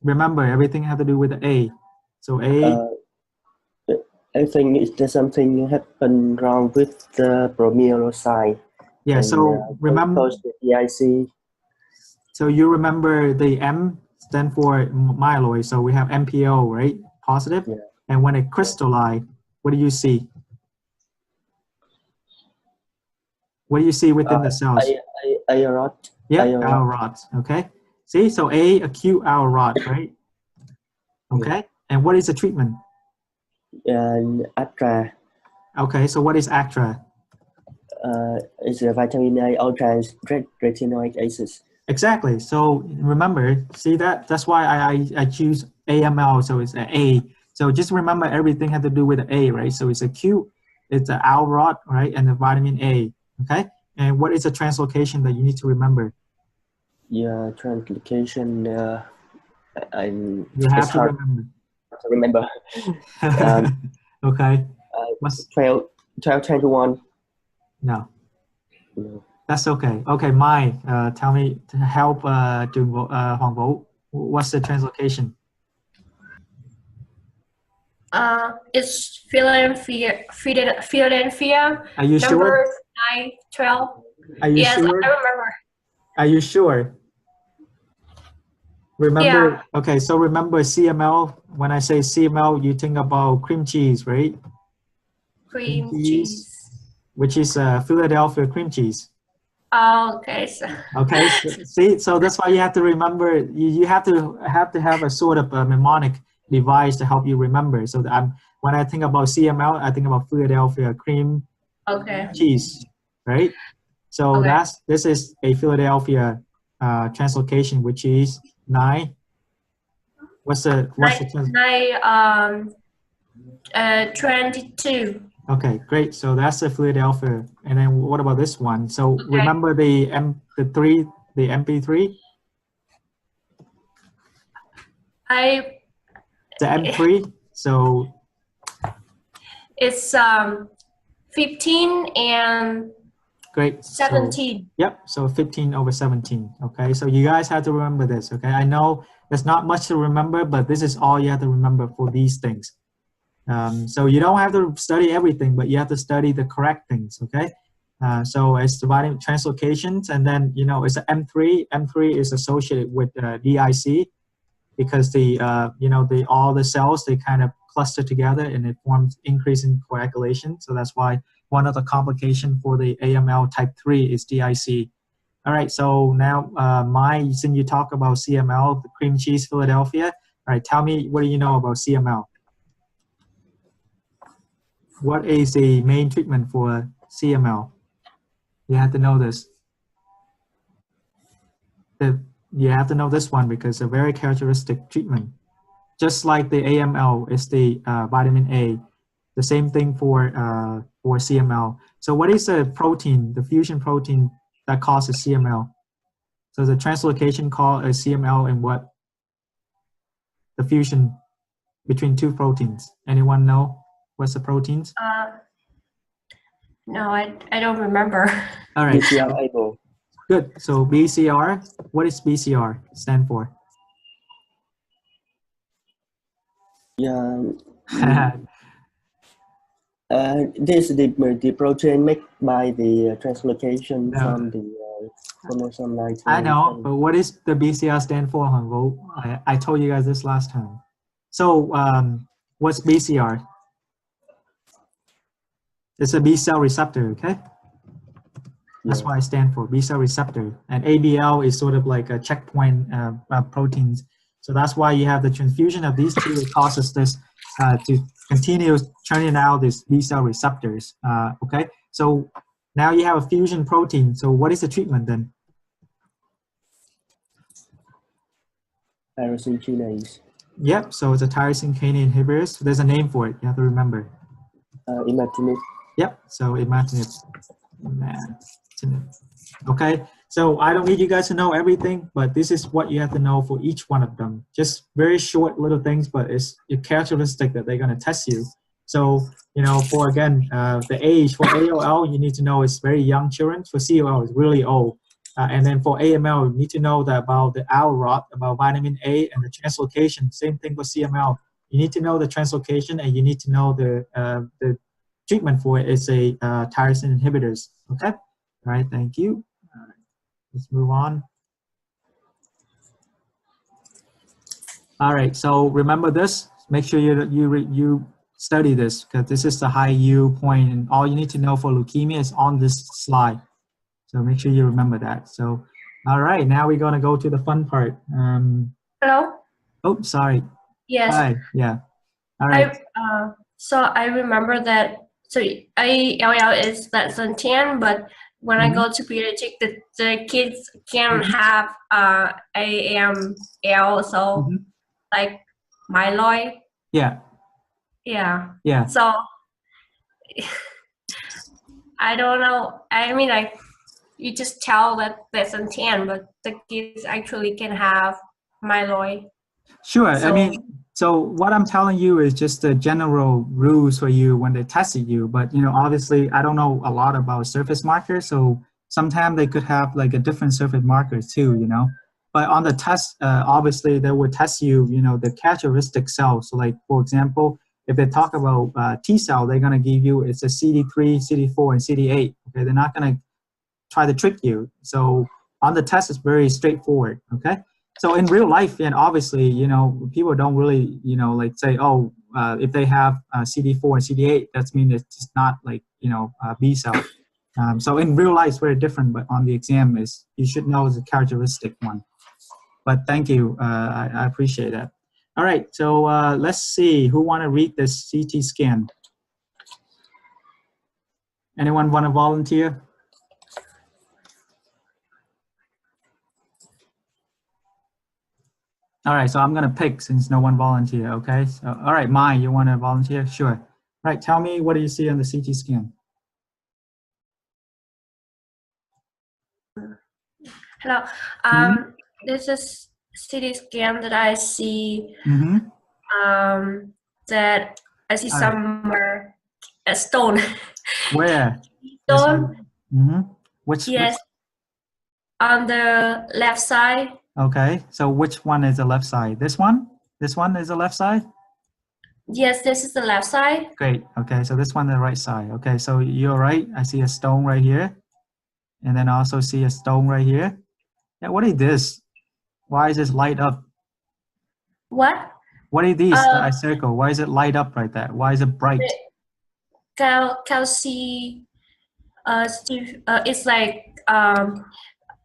Remember, everything had to do with the A. So A. I think there's something happened wrong with the promyelocyte. Yeah, and, so remember the DIC. So you remember the M stand for myeloid. So we have MPO, right? Positive. Yeah. And when it crystallize, what do you see? What do you see within the cells? Rod. Yeah, rod. Okay. See, so A, acute rod, right? Okay. Yeah. And what is the treatment? Xray. Okay, so what is Xray? It's a vitamin A ultra retinoic acid. Exactly. So remember, see that's why I choose AML. So it's an A. So just remember, everything had to do with the A, right? So it's acute, it's an rod, right? And the vitamin A. Okay. And what is the translocation that you need to remember? Yeah, translocation. You have to remember. Okay. What's 1221? No. That's okay. Okay, Mai, tell me to help Hoàng Vũ. What's the translocation? It's Philadelphia. Are you number sure? 912. Are you yes, sure? I remember. Are you sure? Remember, yeah. Okay, so remember CML, when I say CML, you think about cream cheese, right? Cream cheese. Which is Philadelphia cream cheese. Oh, okay. Okay, see, so that's why you have to remember, you have to have a sort of a mnemonic device to help you remember. So that when I think about CML, I think about Philadelphia cream cheese, right? So this is a Philadelphia translocation, which is 9. What's the 22. Okay, great. So that's the Philadelphia. And then what about this one? So remember the MP3? The M3. So it's 15 and great. 17. So, yep. So 15/17. Okay. So you guys have to remember this. Okay. I know there's not much to remember, but this is all you have to remember for these things. So you don't have to study everything, but you have to study the correct things. Okay. So it's dividing translocations, and then it's an M3. M3 is associated with DIC because all the cells, they kind of cluster together and it forms increasing coagulation. So that's why one of the complications for the AML type 3 is DIC. All right, so now since you talk about CML, the cream cheese Philadelphia, all right, tell me, what do you know about CML? What is the main treatment for CML? You have to know this. You have to know this one because it's a very characteristic treatment. Just like the AML is the vitamin A, the same thing for CML. So what is the protein, the fusion protein that causes CML? So the translocation called a CML and what? The fusion between two proteins. Anyone know? What's the proteins? No, I don't remember. All right. BCR-ABL. Good. So BCR, what is BCR stand for? Yeah. This is the protein made by the translocation from the chromosome 19. I know, but what is the BCR stand for, Hongbo? I told you guys this last time. So what's BCR? It's a B cell receptor, okay? That's what I stand for, B cell receptor. And ABL is sort of like a checkpoint proteins. So that's why you have the transfusion of these two. It causes this to continue churning out these B cell receptors. Okay, so now you have a fusion protein. So what is the treatment then? Tyrosine kinase. Yep, so it's a tyrosine kinase inhibitor. So there's a name for it. You have to remember. Imatinib. Yep, so imatinib. Okay, so I don't need you guys to know everything, but this is what you have to know for each one of them. Just very short little things, but it's a characteristic that they're going to test you. So, you know, for again, the age, for ALL, you need to know it's very young children. For CLL, it's really old. And then for AML, you need to know that about the owl rot, about vitamin A and the translocation. Same thing for CML. You need to know the translocation, and you need to know the treatment for it is a tyrosine inhibitors. Okay. All right, thank you. All right, let's move on. All right, so remember this. Make sure you study this, because this is the high U point, and all you need to know for leukemia is on this slide. So make sure you remember that. So, all right, now we're gonna go to the fun part. Hello? Oh, sorry. Yes. Hi, yeah. All right. So I remember that, so ALL is less than 10, but when I go to pediatric, the kids can have AML, so like myeloid. Yeah. Yeah. Yeah. So I don't know. I mean, like, you just tell that less than 10, but the kids actually can have myeloid. Sure. So, I mean, so what I'm telling you is just the general rules for you when they tested you. But, you know, obviously, I don't know a lot about surface markers. So sometimes they could have like a different surface markers too, you know. But on the test, obviously, they would test you, you know, the characteristic cells. So like, for example, if they talk about T cell, they're going to give you, it's a CD3, CD4, and CD8. Okay, they're not going to try to trick you. So on the test, it's very straightforward. Okay. So in real life, and obviously, you know, people don't really, you know, like say, oh, if they have CD4 and CD8, that means it's not like, you know, B cell. So in real life, it's very different, but on the exam, is you should know it's a characteristic one. But thank you, I appreciate that. All right, so let's see, who want to read this CT scan? Anyone want to volunteer? All right, so I'm gonna pick since no one volunteer, okay? So, all right, Mai, you wanna volunteer? Sure. All right, tell me, what do you see on the CT scan? hello. This is CT scan that I see. That I see somewhere a stone. Where? Stone. Which? Yes. Which? On the left side. Okay, so which one is the left side? This one? This one is the left side? Yes, this is the left side. Great, okay, so this one is the right side. Okay, so you're right, I see a stone right here. And then I also see a stone right here. Yeah, what is this? Why is this light up? What? What are these that I circle? Why is it light up right there? Why is it bright? Calci, it's like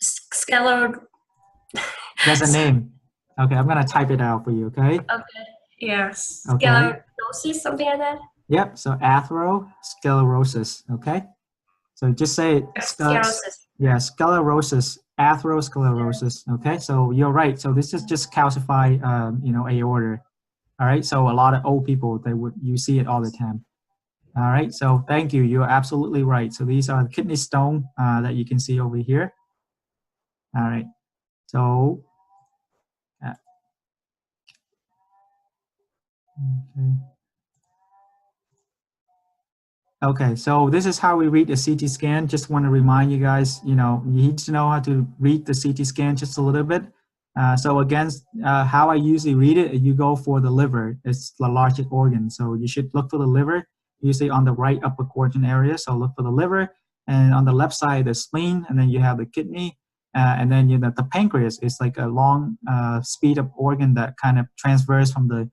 scalar. There's a name. Okay, I'm gonna type it out for you, okay? Okay, yes. Okay. Sclerosis, something like that? Yep, so atherosclerosis, okay? So just say it. Sclerosis. Yeah, sclerosis, atherosclerosis, okay? So you're right. So this is just calcified, you know, aorta. All right, so a lot of old people, you see it all the time. All right, so thank you. You're absolutely right. So these are the kidney stone that you can see over here. All right, so okay. Okay, so this is how we read a CT scan. Just want to remind you guys, you need to know how to read the CT scan just a little bit. So again, how I usually read it, you go for the liver. It's the largest organ, so you should look for the liver, usually on the right upper quadrant area. So look for the liver, and on the left side, the spleen, and then you have the kidney, and then the pancreas is like a long speed up organ that kind of transfers from the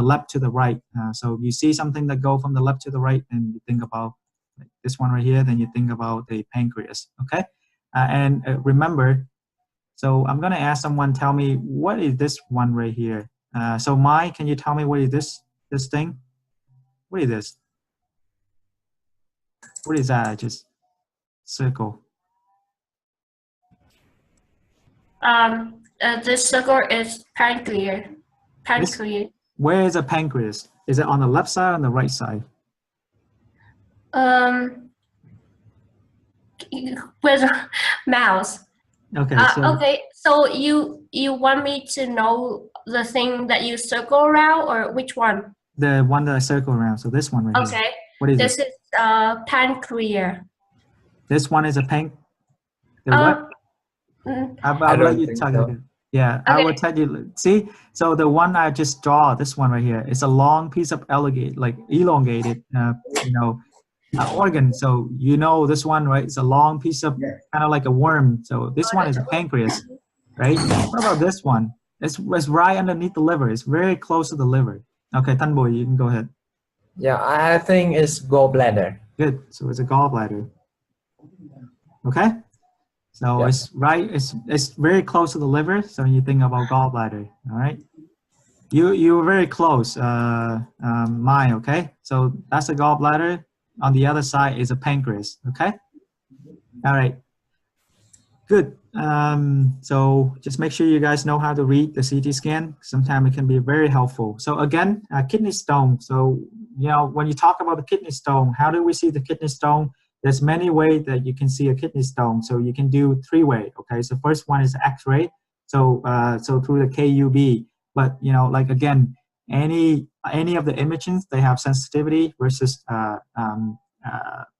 left to the right. So you see something that go from the left to the right, and you think about like this one right here, then you think about the pancreas, okay? And remember, so I'm gonna ask someone, tell me, what is this one right here? So Mai, can you tell me what is this thing? What is this? What is that? I just circle. This circle is pancreas. Where is a pancreas? Is it on the left side or on the right side? With a mouse. Okay. Okay. So you want me to know the thing that you circle around, or which one? The one that I circle around. So this one right here. Okay. What is this? This is pancreas. This one is a what? I'll let you talk. So. Yeah, okay. I will tell you. See, so the one I just draw, this one right here, is a long piece of elongated, organ. So this one, right? It's a long piece of kind of like a worm. So this one is a pancreas, right? What about this one? It's right underneath the liver. It's very close to the liver. Okay, Tanboy, you can go ahead. Yeah, I think it's gallbladder. Good. So it's a gallbladder. Okay. So it's right. It's very close to the liver. So you think about gallbladder. All right. You were very close, Mai. Okay. So that's a gallbladder. On the other side is a pancreas. Okay. All right. Good. So just make sure you guys know how to read the CT scan. Sometimes it can be very helpful. So again, kidney stone. So when you talk about the kidney stone, how do we see the kidney stone? There's many ways that you can see a kidney stone. So you can do 3 ways. Okay. So first one is Xray. So through the KUB. But like again, any of the imaging, they have sensitivity versus a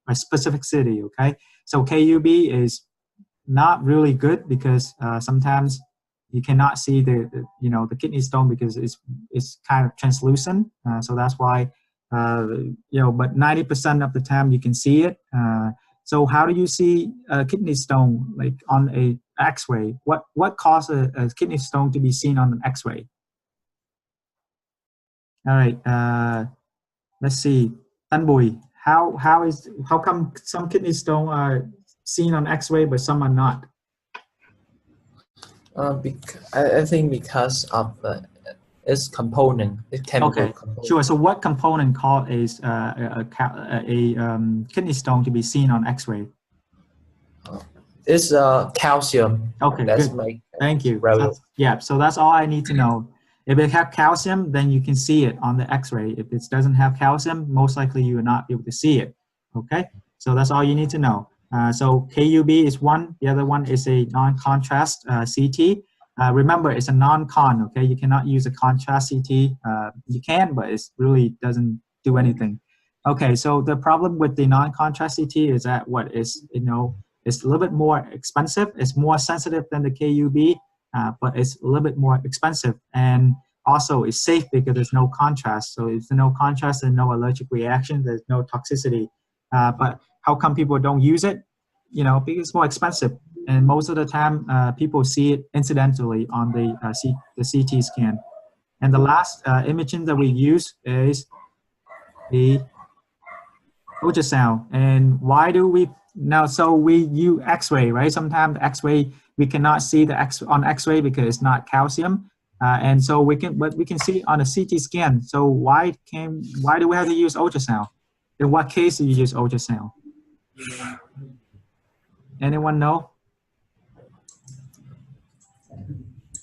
specificity. Okay. So KUB is not really good because sometimes you cannot see the kidney stone because it's kind of translucent. So that's why. But 90% of the time you can see it. So how do you see a kidney stone like on a X-ray? What causes a kidney stone to be seen on an X-ray? All right. Let's see. Tanbui, how come some kidney stone are seen on X-ray but some are not? I think because of its component, its chemical component. Sure. So what component called a kidney stone to be seen on X-ray? It's calcium. Okay, good. Thank you. So that's all I need to know. If it has calcium, then you can see it on the X-ray. If it doesn't have calcium, most likely you will not be able to see it. Okay, so that's all you need to know. So KUB is one. The other one is a non-contrast CT. Remember, it's a non-con, okay? You cannot use a contrast CT. You can, but it really doesn't do anything. Okay, so the problem with the non-contrast CT is that it's a little bit more expensive. It's more sensitive than the KUB, but it's a little bit more expensive. And also, it's safe because there's no contrast. So if there's no contrast, there's no allergic reaction, there's no toxicity. But how come people don't use it? Because it's more expensive. And most of the time, people see it incidentally on the CT scan. And the last imaging that we use is the ultrasound. And why do we now? So we use X-ray, right? Sometimes X-ray we cannot see on X-ray because it's not calcium, and so we can see on a CT scan. So why do we have to use ultrasound? In what case do you use ultrasound? Anyone know?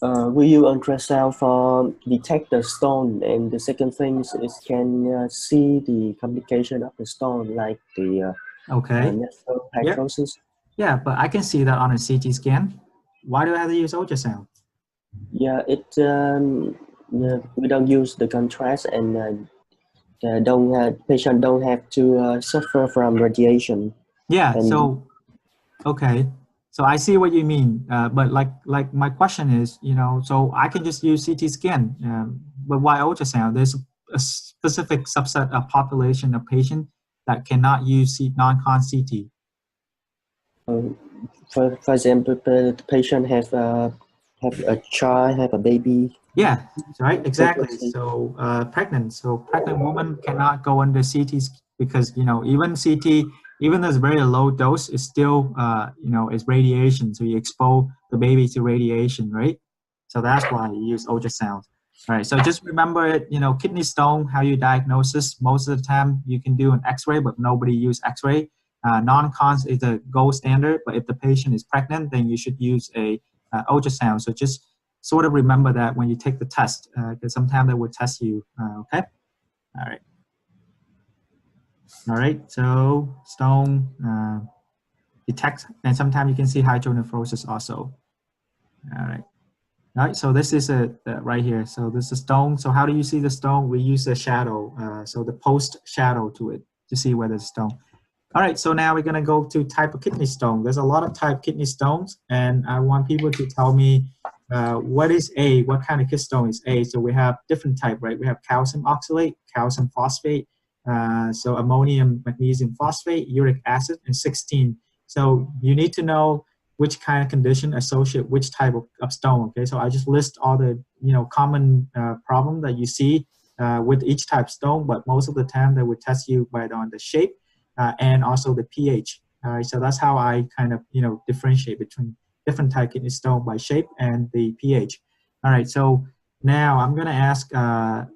We use ultrasound for detect the stone, and the second thing is can see the complication of the stone, like the necrosis. Yeah, but I can see that on a CT scan. Why do I have to use ultrasound? Yeah, we don't use the contrast, and patient don't have to suffer from radiation. Yeah. And so, okay. So I see what you mean, but like my question is, you know, so I can just use CT scan, but why ultrasound? There's a specific subset of population of patient that cannot use non-con CT. For example, the patient have a child, have a baby. Yeah, right, exactly. So pregnant. So pregnant woman cannot go under CT because, you know, even CT, even though it's very low dose, it's still, you know, it's radiation. So you expose the baby to radiation, right? So that's why you use ultrasound. All right, so just remember it, you know, kidney stone, how you diagnose this. Most of the time you can do an X-ray, but nobody use X-ray. Non-cons is the gold standard, but if the patient is pregnant, then you should use a ultrasound. So just sort of remember that when you take the test, because sometimes they will test you, okay? All right. All right, so stone detect, and sometimes you can see hydronephrosis also. All right. All right, so this is right here. So this is stone. So how do you see the stone? We use a shadow, so the post shadow to it to see whether it's stone. All right, so now we're gonna go to type of kidney stone. There's a lot of type kidney stones, and I want people to tell me what is A, what kind of kidney stone is A. So we have different type, right? We have calcium oxalate, calcium phosphate, so ammonium magnesium phosphate, uric acid, and 16. So you need to know which kind of condition associate which type of stone, okay? So I just list all the, you know, common problem that you see with each type of stone, but most of the time they would test you on the shape and also the pH. So that's how I kind of, you know, differentiate between different type kidney stone by shape and the pH. All right, so now I'm gonna ask Tan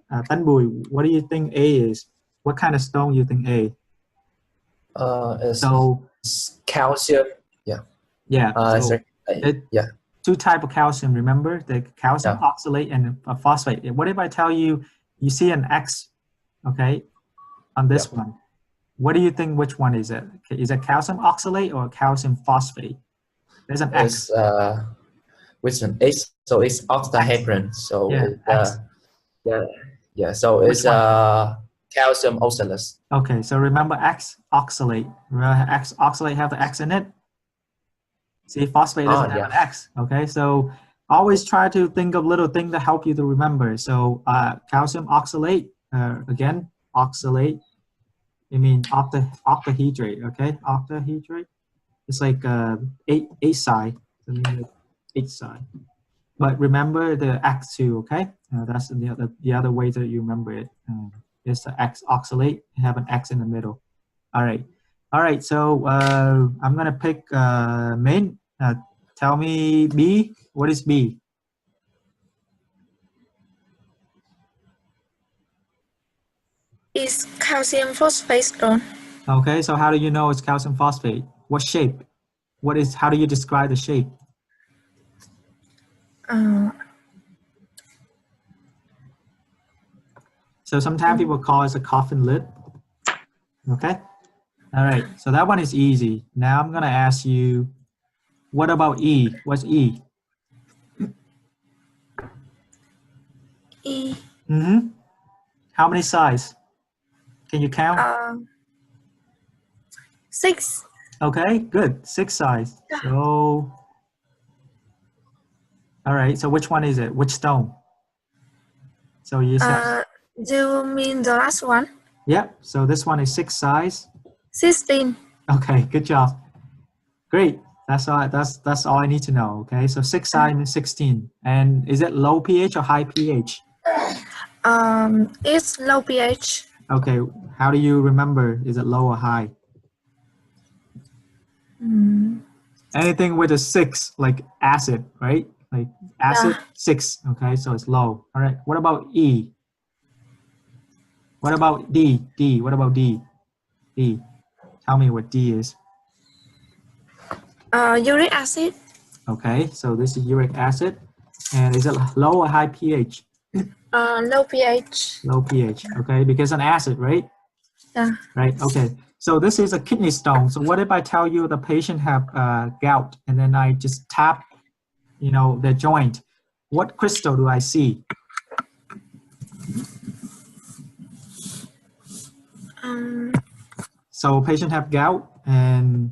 Bùi, what do you think A is? What kind of stone you think A? It's calcium. Yeah. Yeah. Two type of calcium. Remember the calcium oxalate and phosphate. What if I tell you, you see an X, okay, on this one? What do you think? Which one is it? Is it calcium oxalate or calcium phosphate? There's an X. Which one? X. So it's octahedron. So X. So it's calcium oxalate. Okay. So remember X oxalate. Remember X oxalate have the X in it. See, phosphate doesn't have an X. Okay. So always try to think of little things that help you to remember. So calcium oxalate. Again, oxalate. I mean octahydrate, okay? Octahydrate. It's like eight side, eight side. But remember the X too, okay? That's the other way that you remember it. It's the X oxalate. You have an X in the middle. All right. So I'm gonna pick main. Tell me B. What is B? It's calcium phosphate stone. Okay, so how do you know it's calcium phosphate? What shape? How do you describe the shape? So sometimes people call it a coffin lid. Okay. All right. So that one is easy. Now I'm going to ask you, what about E? What's E? E. Mm-hmm. How many sides? Can you count? 6. Okay, good. 6 sides. Yeah. So, all right. So which one is it? Which stone? So you said. Do you mean the last one? Yep. So this one is 6 sides. 16. Okay, good job. Great. That's all I need to know. Okay, so 6 sides and 16. And is it low pH or high pH? It's low pH. Okay. How do you remember? Is it low or high? Anything with a 6, like acid, right? Like acid, 6. Okay, so it's low. All right. What about E? What about D? D. What about D? D. Tell me what D is. Uric acid. Okay, so this is uric acid. And is it low or high pH? Low pH. Low pH. Okay, because an acid, right? Yeah. Right. Okay. So this is a kidney stone. So what if I tell you the patient have gout, and then I just tap, you know, the joint? What crystal do I see? So patient have gout, and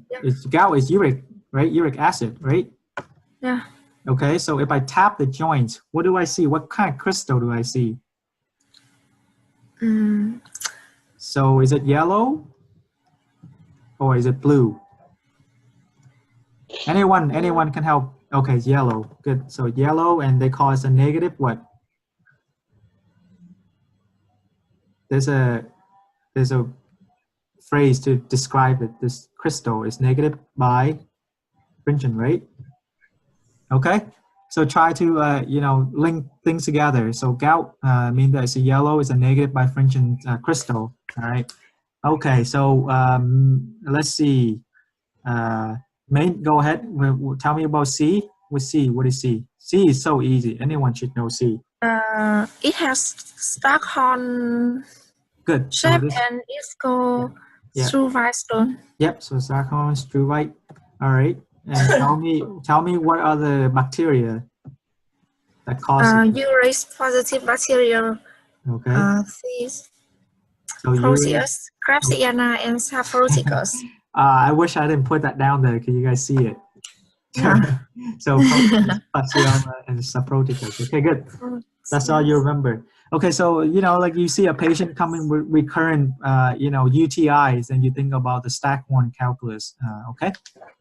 gout is uric, right? Uric acid, right? Yeah. Okay, so if I tap the joint, what do I see? What kind of crystal do I see? So is it yellow or is it blue? Anyone can help. Okay, it's yellow. Good. So yellow, and they call it a negative what? There's a phrase to describe it. This crystal is negative by fringent, right? Okay. So try to link things together. So gout means that it's a yellow, is a negative by fringent crystal. All right. Okay. So let's see. Main, go ahead. Tell me about C. With C, what is C? C is so easy. Anyone should know C. It has Stockholm Good. shape, So this, and it's called Struvite stone. Yep. So Stockholm Struvite. All right. And tell me what are the bacteria that cause urate positive bacteria. Okay. So Proteus, Klebsiella, and Staphylococcus. I wish I didn't put that down there. Can you guys see it? Yeah. So Klebsiella and Staphylococcus. Okay, good. That's all you remember. Okay, so like you see a patient coming with recurrent UTIs, and you think about the Staghorn calculus. Okay.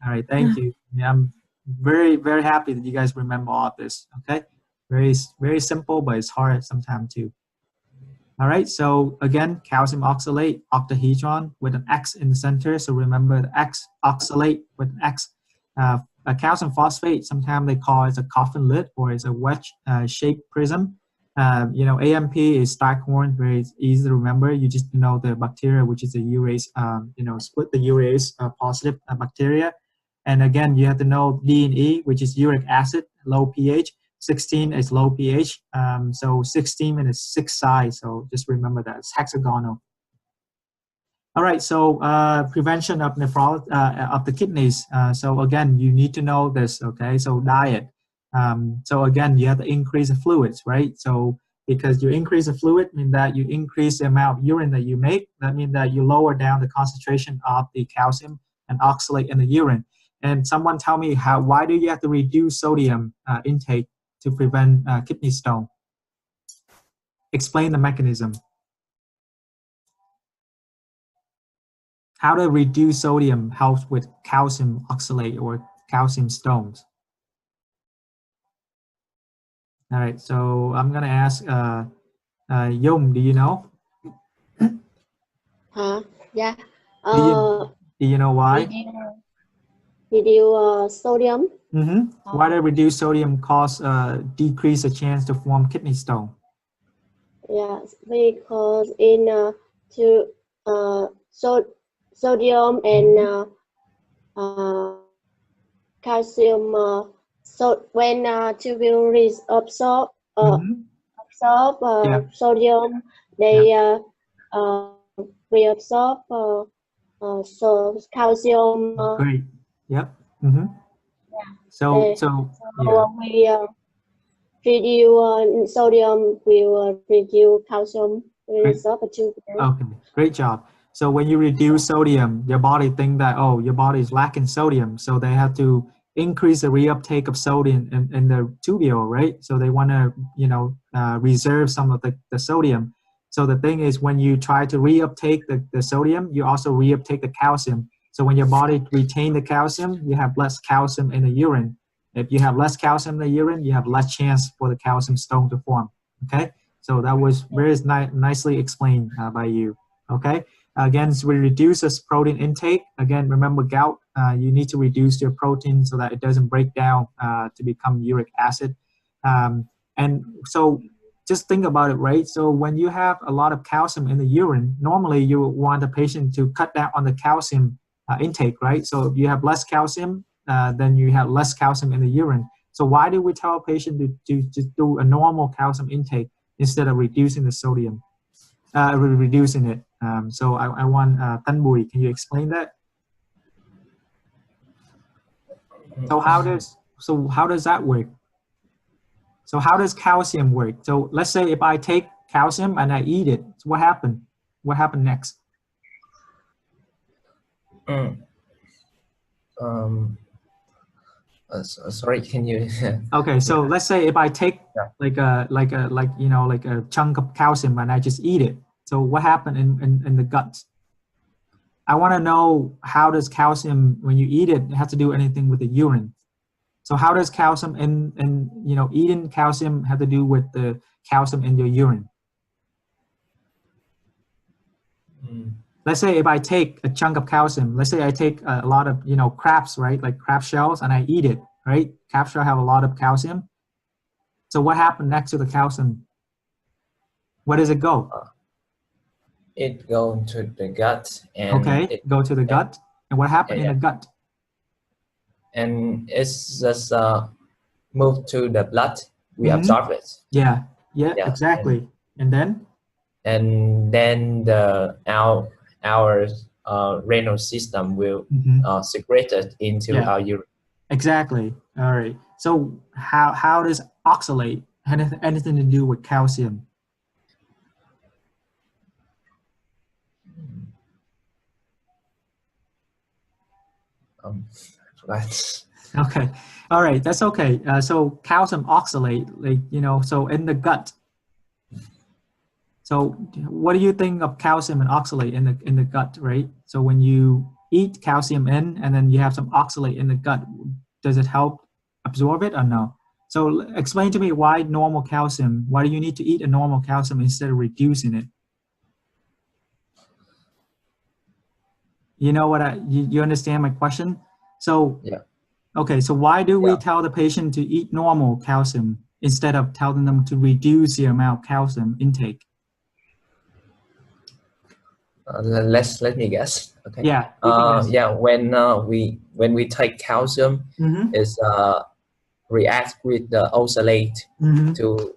All right. Thank you. Yeah, I'm very, very happy that you guys remember all of this. Okay. Very, very simple, but it's hard sometimes too. All right. So again, calcium oxalate, octahedron with an X in the center. So remember the X, oxalate with an X. A calcium phosphate, sometimes they call it a coffin lid, or it's a wedge shaped prism. AMP is Staghorn, very easy to remember. You just know the bacteria, which is a urease, split the urease positive bacteria. And again, you have to know D and E, which is uric acid, low pH. 16 is low pH. So 16 is 6 size. So just remember that it's hexagonal. All right, so prevention of nephrology of the kidneys. So again, you need to know this. Okay, so diet. So again, you have to increase the fluids, right? So because you increase the fluid, means that you increase the amount of urine that you make. That means that you lower down the concentration of the calcium and oxalate in the urine. And someone tell me why do you have to reduce sodium intake to prevent kidney stone? Explain the mechanism. How to reduce sodium helps with calcium oxalate or calcium stones. All right, so I'm gonna ask Yum, do you know? Yeah. Do you know why? Reduce sodium. Why do reduce sodium cause decrease the chance to form kidney stone? Yes, because in sodium and calcium. So when tubules absorb sodium, they reabsorb so calcium. Great. Yep. So we reduce sodium, we will reduce calcium. Okay, great job. So when you reduce sodium, your body think that, oh, your body is lacking sodium, so they have to increase the reuptake of sodium in the tubule, right? So they want to, reserve some of the sodium. So the thing is, when you try to reuptake the sodium, you also reuptake the calcium. So when your body retain the calcium, you have less calcium in the urine. If you have less calcium in the urine, you have less chance for the calcium stone to form. Okay, so that was very nicely explained by you. Okay, again, so we reduce this protein intake. Again, remember gout, you need to reduce your protein so that it doesn't break down to become uric acid. And so just think about it, right? So when you have a lot of calcium in the urine, normally you want the patient to cut down on the calcium intake, right? So if you have less calcium, then you have less calcium in the urine. So why do we tell a patient to do a normal calcium intake instead of reducing the sodium, reducing it? So I want Tan Bùi, can you explain that? So how does that work? So how does calcium work? So let's say if I take calcium and I eat it, so what happened? What happened next? Sorry, can you? Okay, so let's say if I take like a chunk of calcium and I just eat it. So what happened in the gut? I want to know, how does calcium, when you eat it, have to do anything with the urine? So how does calcium in eating calcium have to do with the calcium in your urine? Let's say if I take a chunk of calcium, let's say I take a lot of, crabs, right? Like crab shells, and I eat it, right? Crab shells have a lot of calcium. So what happened next to the calcium? Where does it go? It goes to the gut. And go to the gut. And what happened in the gut? And it's just moved to the blood. We absorb it. Yeah, exactly. And then our renal system will secrete it into our urine. Exactly. All right. So how does oxalate have anything to do with calcium? Okay. All right. That's okay. So calcium oxalate, so in the gut. So what do you think of calcium and oxalate in the gut, right? So when you eat calcium in and then you have some oxalate in the gut, does it help absorb it or no? So explain to me why normal calcium, why do you need to eat a normal calcium instead of reducing it? You know what you understand my question? So, okay, so why do we tell the patient to eat normal calcium instead of telling them to reduce the amount of calcium intake? Let me guess. Okay. When we take calcium, it's react with the oxalate to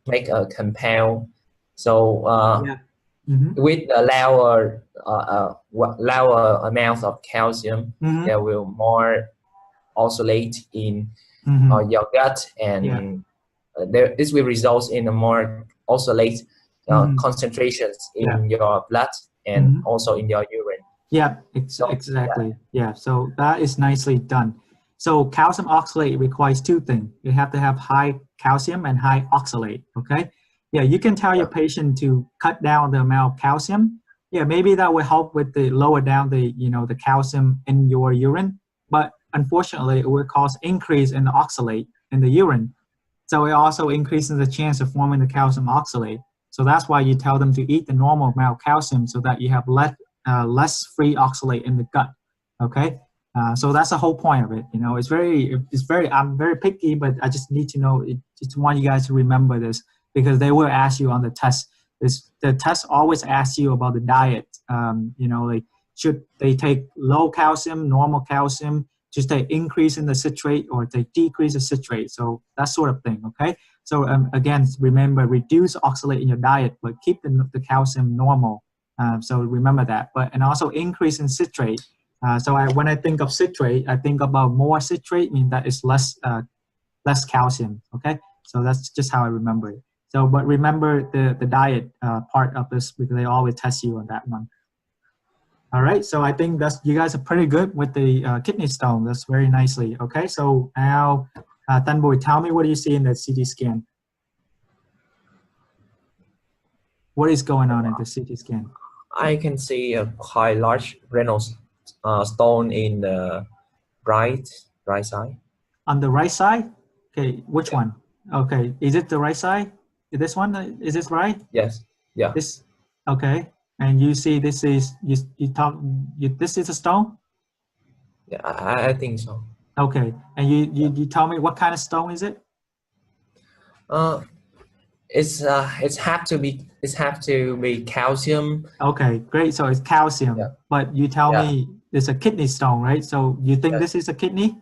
make a compound. So with the lower amount of calcium, there will more oxalate in your gut, and this will result in a more oxalate concentrations in your blood and also in your urine. Yeah, exactly. Yeah, so that is nicely done. So calcium oxalate requires two things. You have to have high calcium and high oxalate, okay? Yeah, you can tell your patient to cut down the amount of calcium. Yeah, maybe that will help with the lower down the, the calcium in your urine, but unfortunately it will cause increase in the oxalate in the urine. So it also increases the chance of forming the calcium oxalate. So that's why you tell them to eat the normal amount of calcium so that you have less free oxalate in the gut, okay? So that's the whole point of it. I'm very picky, but I just need to know, just want you guys to remember this, because they will ask you on the test. The test always asks you about the diet. Like, should they take low calcium, normal calcium, just they increase in the citrate or they decrease the citrate. So that sort of thing, okay? So again, remember, reduce oxalate in your diet, but keep the calcium normal. So remember that, and also increase in citrate. So when I think of citrate, I think about more citrate, mean that is less calcium, okay? So that's just how I remember it. So, but remember the diet part of this, because they always test you on that one. All right, so I think you guys are pretty good with the kidney stone. That's very nicely, okay? So now, Tanboy, tell me, what do you see in the CT scan? What is going on in the CT scan? I can see a quite large renal stone in the right side. On the right side? Okay, which one? Okay, is it the right side? This one? Is this right? Yes. Yeah. This. Okay, and you see this is this is a stone? Yeah, I think so. Okay, and you tell me what kind of stone is it? It's have to be calcium. Okay, great. So it's calcium. Yeah. But you tell me it's a kidney stone, right? So you think this is a kidney?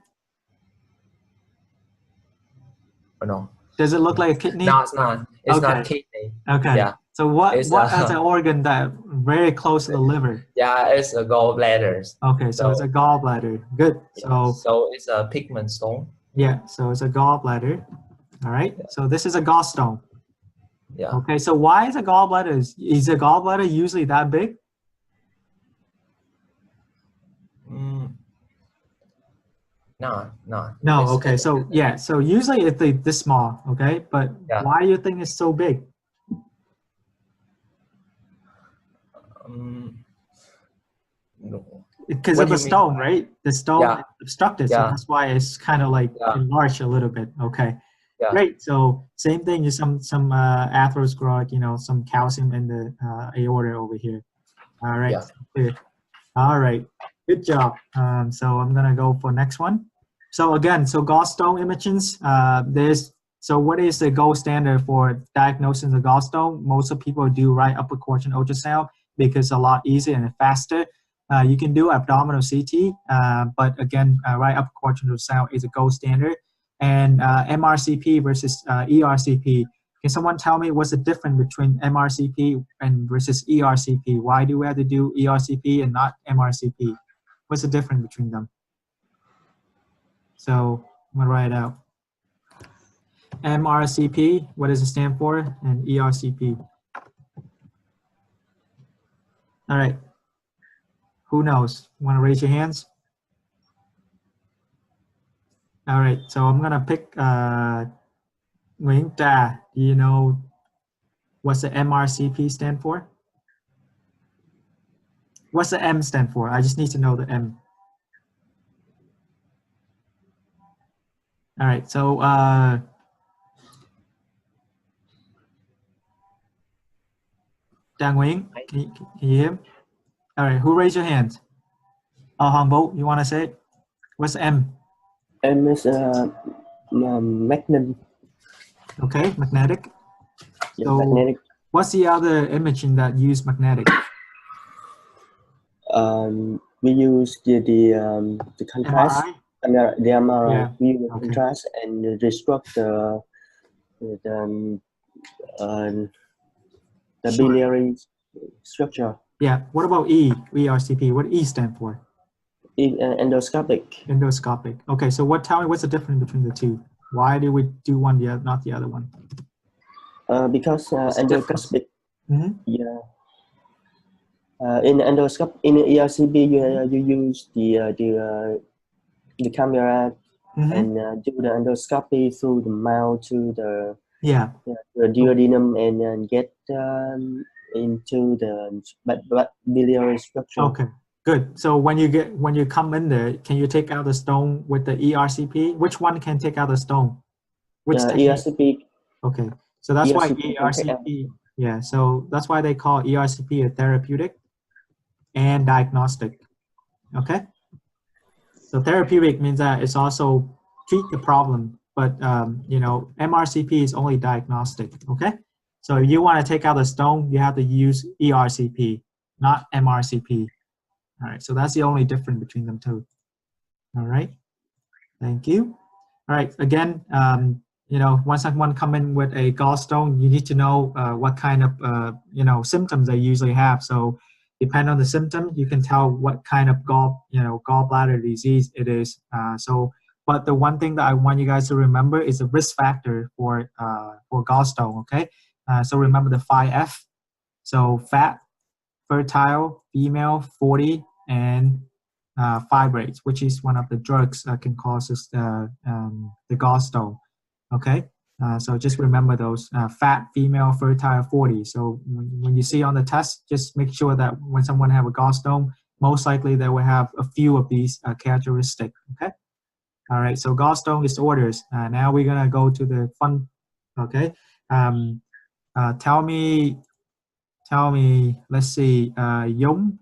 Or no? Does it look like a kidney? No, it's not. It's not kidney. Okay. Yeah. So what is an organ that very close to the liver? Yeah, it's a gallbladder. Okay, so it's a gallbladder. Good. Yeah, so it's a pigment stone. Yeah, so it's a gallbladder. All right. Yeah. So this is a gallstone. Yeah. Okay, so why is a gallbladder? Is a gallbladder usually that big? No. No. Okay. So yeah. So usually it's this small. Okay. But why do you think it's so big? No. Because of the stone, right? The stone obstructed, so that's why it's kind of like enlarged a little bit. Okay. Great. So same thing is some atherosclerotic, some calcium in the aorta over here. All right. Clear. All right. Good job. So I'm gonna go for next one. So again, so gallstone imagings. So what is the gold standard for diagnosing the gallstone? Most of people do right upper quadrant ultrasound because it's a lot easier and faster. You can do abdominal CT, but again, right upper quadrant ultrasound is a gold standard. And MRCP versus ERCP. Can someone tell me what's the difference between MRCP and versus ERCP? Why do we have to do ERCP and not MRCP? What's the difference between them? So I'm gonna write it out. MRCP, what does it stand for? And ERCP. All right. Who knows? Want to raise your hands? All right. So I'm gonna pick Nguyễn Trà. Do you know what's the MRCP stand for? What's the M stand for? I just need to know the M. All right, so Đà Nguyễn, can you hear him? All right, who raised your hand? Oh, Hong Bo, you want to say it? What's M? M is magnet. Okay, magnetic. Yeah, so magnetic. What's the other imaging that use magnetic? We use the contrast. MRI? And the MRI. Yeah. We use contrast and reconstruct the biliary structure. Yeah. What about E? ERCP. What E stand for? Endoscopic. Endoscopic. Okay. So tell me what's the difference between the two? Why do we do one, not the other one? Because endoscopic. Yeah. In endoscope, in ERCP, you use the camera and do the endoscopy through the mouth to the duodenum and get into the biliary structure. Okay, good. So when you come in there, can you take out the stone with the ERCP? Which one can take out the stone? Which ERCP. Okay, so that's why ERCP. Yeah, so that's why they call ERCP a therapeutic and diagnostic. Okay. So therapeutic means that it's also treat the problem, but MRCP is only diagnostic. Okay. So if you want to take out the stone, you have to use ERCP, not MRCP. All right. So that's the only difference between them two. All right. Thank you. All right. Again, once someone come in with a gallstone, you need to know what kind of symptoms they usually have. So depending on the symptom, you can tell what kind of gallbladder disease it is. But the one thing that I want you guys to remember is the risk factor for gallstone. Okay, so remember the 5F. So fat, fertile, female, 40, and fibrates, which is one of the drugs that can cause the gallstone. Okay. So just remember those fat, female, fertile, 40. So when you see on the test, just make sure that when someone have a gallstone, most likely they will have a few of these characteristics. Okay. All right. So gallstone disorders. Now we're gonna go to the fun. Okay. Tell me. Let's see. Jung.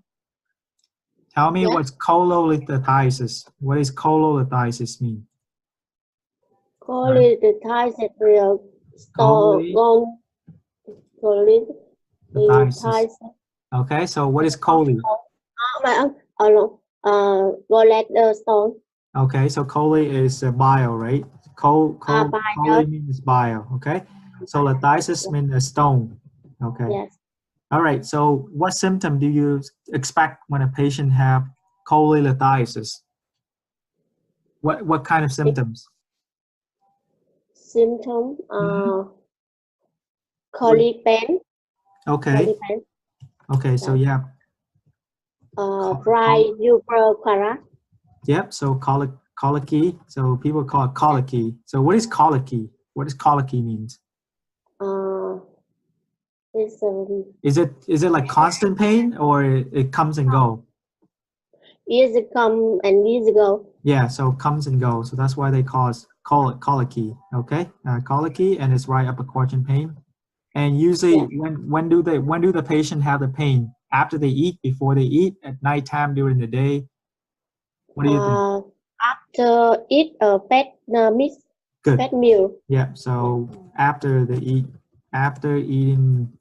Tell me what's cholelithiasis. What does cholelithiasis mean? Cholelithiasis will cholelithiasis. Okay, so what is chole? Gallstone. Okay, so chole is bile, right? Chole means bile. Okay, so lithiasis means a stone. Okay. Yes. All right. So what symptom do you expect when a patient have cholelithiasis? What kind of symptoms? Symptom colic pain. Okay. Okay, so dry uterus. Yep, so colic Colicky. So people call it colicky. So what is colicky? What does colicky means? It's Is it like constant pain or it comes and go? years come and years ago. Yeah, so comes and goes. So that's why they call it colicky. Okay, colicky, and it's right upper quadrant pain. And usually, when do the patient have the pain? After they eat, before they eat, at nighttime, during the day? What do you think? After eat a fat meal. Yeah, so after eating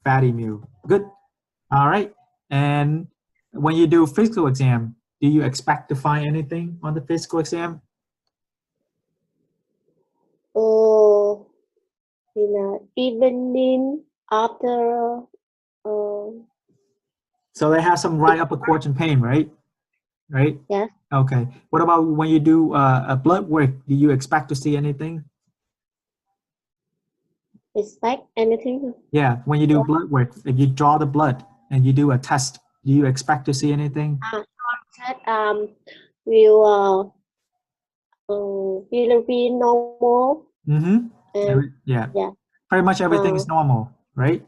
fatty meal. Good. All right. And when you do physical exam, do you expect to find anything on the physical exam? In the evening after. So they have some right upper quadrant pain, right? Right? Yeah. Okay. What about when you do a blood work? Do you expect to see anything? Expect anything? Yeah. When you do blood work, if you draw the blood and you do a test, do you expect to see anything? Will be normal. Mm-hmm. Yeah. Pretty much everything is normal, right?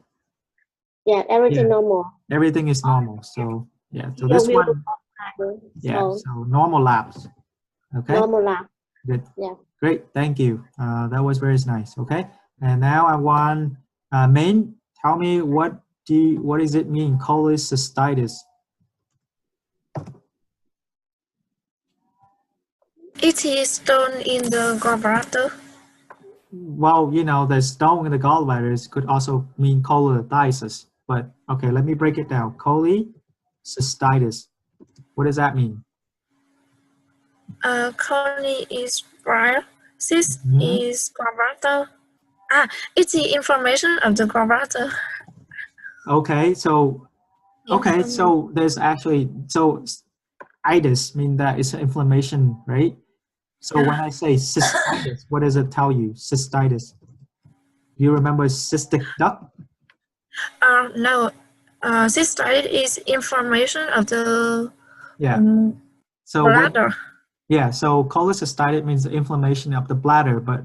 Yeah, everything normal. Everything is normal. So yeah. So this one. Yeah. So normal labs. Okay. Normal lab. Good. Yeah. Great. Thank you. That was very nice. Okay. And now I want Main. Tell me what does it mean? Cholecystitis. It is stone in the gallbladder. Well, you know, the stone in the gallbladder could also mean cholelithiasis. But okay, let me break it down. Cholecystitis. What does that mean? Chole is bile. Cyst is gallbladder. It's the inflammation of the gallbladder. Okay, so there's actually itis mean that it's inflammation, right? So when I say cystitis, what does it tell you? Cystitis. Do you remember cystic duct? No. Cystitis is inflammation of the bladder. So cholecystitis means the inflammation of the bladder, but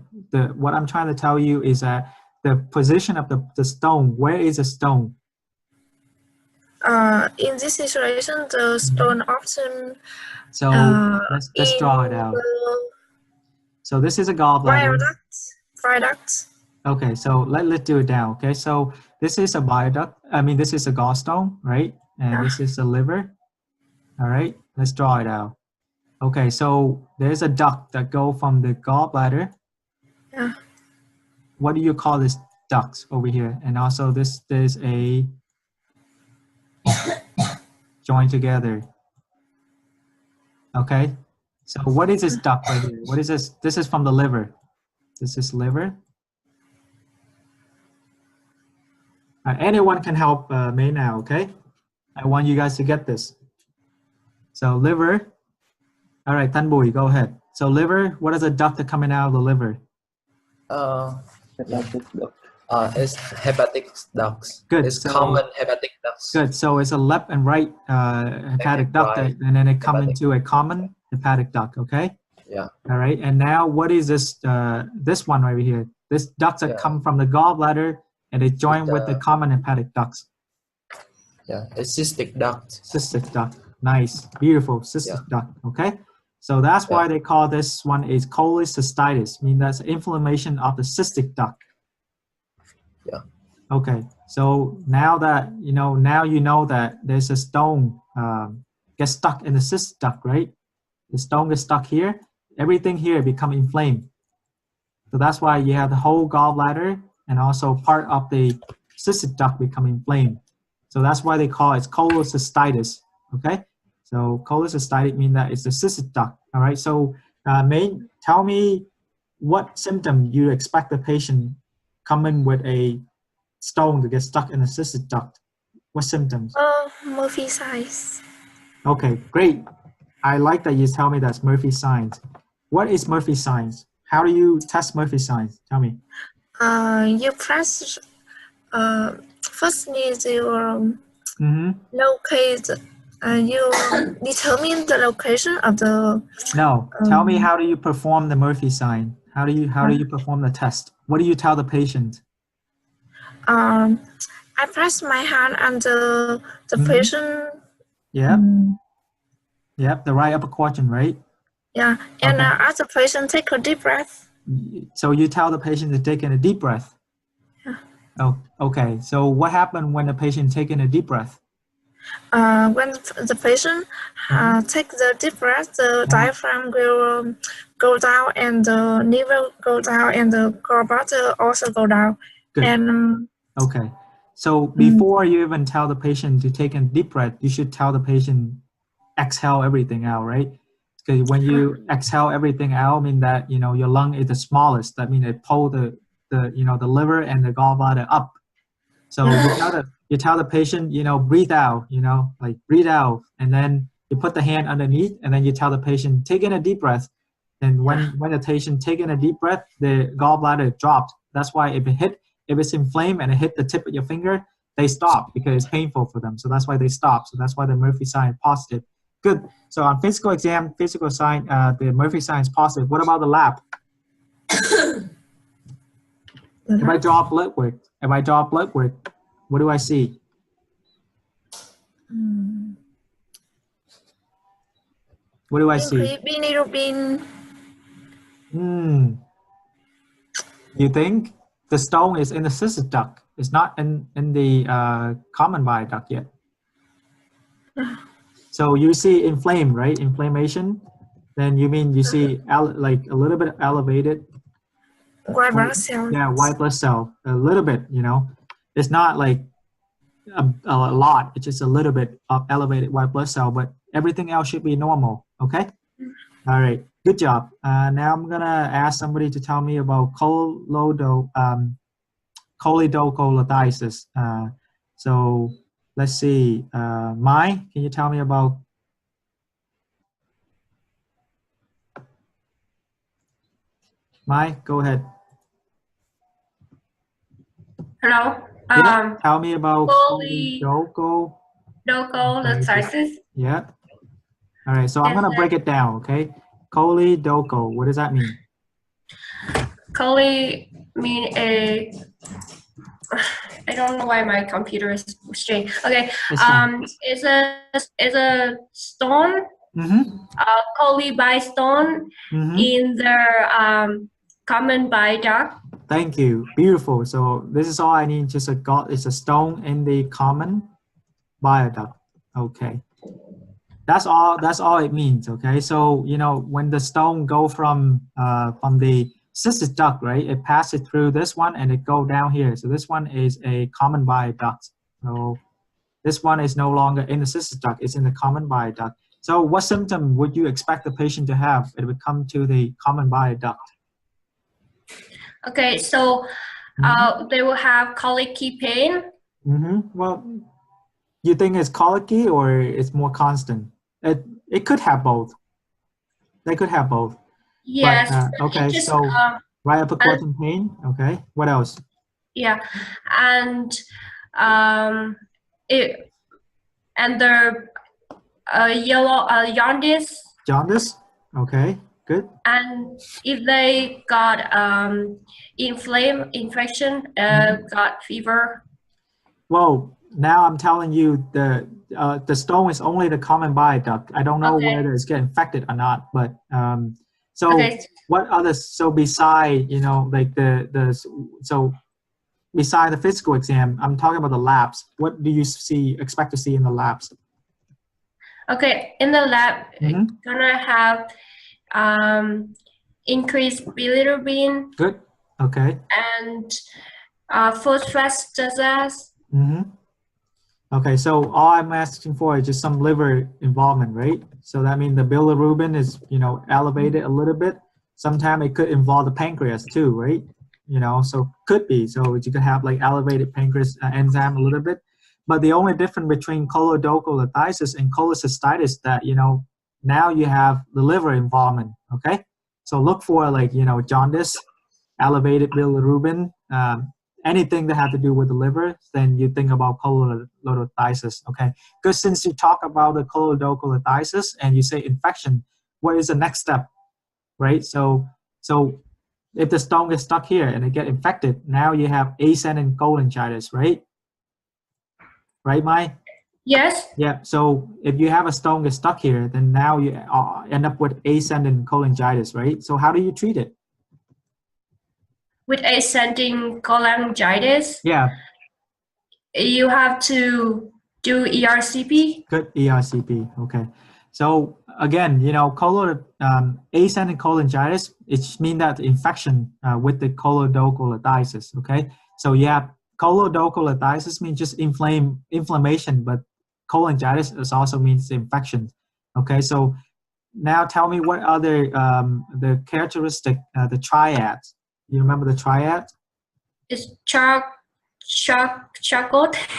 what I'm trying to tell you is that the position of the stone, where is the stone? In this situation, the stone often. So let's draw it out. So this is a gallbladder. Viaduct. Okay, so let's do it down. Okay, so this is a viaduct. I mean, this is a gallstone, right? And this is the liver. All right, let's draw it out. Okay, so there's a duct that go from the gallbladder. Yeah. What do you call this duct over here? And also there's a joined together. Okay, so what is this duct right here? What is this? This is from the liver. This is liver. Anyone can help me now, okay? I want you guys to get this. So liver. All right, Tan Bùi, go ahead. So liver, what is a duct that coming out of the liver? It's hepatic ducts. Good. It's common hepatic ducts. Good. So it's a left and right hepatic duct, and then it comes into a common hepatic duct. Okay. Yeah. All right. And now, what is this? This one right here. This ducts that come from the gallbladder and they join with the common hepatic ducts. Yeah. It's cystic duct. Cystic duct. Nice. Beautiful. Cystic duct. Okay. So that's why they call this one is cholecystitis. I mean that's inflammation of the cystic duct. Yeah. Okay. So now that you know that there's a stone gets stuck in the cystic duct, right? The stone gets stuck here. Everything here become inflamed. So that's why you have the whole gallbladder and also part of the cystic duct become inflamed. So that's why they call it cholecystitis. Okay. So cholecystitis means that it's the cystic duct. All right. So Main, tell me what symptom you expect the patient come in with a stone to get stuck in the cystic duct. What symptoms? Murphy signs. Okay, great. I like that you tell me that's Murphy signs. What is Murphy signs? How do you test Murphy signs? Tell me. You press. First need to locate You determine the location of the. No, tell me, how do you perform the Murphy sign? How do you perform the test? What do you tell the patient? I press my hand under the patient. Yeah. Yep, the right upper quadrant, right? Yeah, and ask the patient take a deep breath. So you tell the patient to take in a deep breath. Yeah. Oh, okay. So what happened when the patient taking a deep breath? When the patient take the deep breath, the diaphragm will go down, and the knee will go down, and the gallbladder also go down. Good. And okay. So before you even tell the patient to take a deep breath, you should tell the patient exhale everything out, right? Because when you exhale everything out, I mean that your lung is the smallest. That means it pull the liver and the gallbladder up. So you tell the patient, breathe out, like breathe out, and then you put the hand underneath, and then you tell the patient take in a deep breath. And when the patient take in a deep breath, the gallbladder dropped. That's why if it's inflamed and it hit the tip of your finger, they stop because it's painful for them. So that's why they stop. So that's why the Murphy sign is positive. Good. So on physical exam, physical sign, the Murphy sign is positive. What about the lab? If I draw blood work, what do I see? What do I see? Bilirubin. You think the stone is in the cystic duct? It's not in the common bile duct yet. So you see inflamed, right? Inflammation. Then you see like a little bit elevated. White blood cell. Yeah, white blood cell. A little bit, It's not like a lot. It's just a little bit of elevated white blood cell, but everything else should be normal. Okay. All right. Good job. Now I'm gonna ask somebody to tell me about choledocholithiasis. So let's see. Mai, can you tell me about? Mai, go ahead. Hello. Yeah, tell me about choledocholithiasis. Yeah. All right. So I'm gonna break it down. Okay. Choledochol. What does that mean? Chole mean a. I don't know why my computer is strange. Okay. It's a stone. Chole by stone in the common bile duct. Thank you. Beautiful. So this is all I need. Just it's a stone in the common bile duct. Okay. That's all it means. Okay. So when the stone go from the cystic duct, right? It passes through this one and it go down here. So this one is a common bile duct. So this one is no longer in the cystic duct. It's in the common bile duct. So what symptom would you expect the patient to have if it would come to the common bile duct? Okay, so they will have colicky pain. Well, you think it's colicky or it's more constant? It could have both. They could have both. Yes. But, okay, so right upper quadrant pain. Okay, what else? Yeah, and the yellow jaundice. Jaundice. Okay, good. And if they got infection, got fever. Well, now I'm telling you the stone is only the common bile duct. I don't know whether it's get infected or not, but what others? So beside like beside the physical exam, I'm talking about the labs. What do you expect to see in the labs? Okay, in the lab, gonna have increased bilirubin. Good. Okay. And phosphatase. Okay, so all I'm asking for is just some liver involvement, right? So that means the bilirubin is elevated a little bit. Sometimes it could involve the pancreas too, right? So could be. So you could have like elevated pancreas enzyme a little bit. But the only difference between choledocholithiasis and cholecystitis that now you have the liver involvement. Okay, so look for like jaundice, elevated bilirubin, anything that had to do with the liver, then you think about cholelithiasis, okay? Because since you talk about the cholelithiasis and you say infection, what is the next step, right? So if the stone gets stuck here and it get infected, now you have ascending cholangitis, right? Right, Mai? Yes. Yeah, so if you have a stone get stuck here, then now you end up with ascending cholangitis, right? So how do you treat it? With ascending cholangitis, Yeah. You have to do ERCP. Good, ERCP, okay. So again, you know, ascending cholangitis, it means that infection with the cholelithiasis, okay? So yeah, cholelithiasis means just inflammation, but cholangitis also means infection, okay? So now tell me what other the characteristic, the triads. You remember the triad? It's chocolate.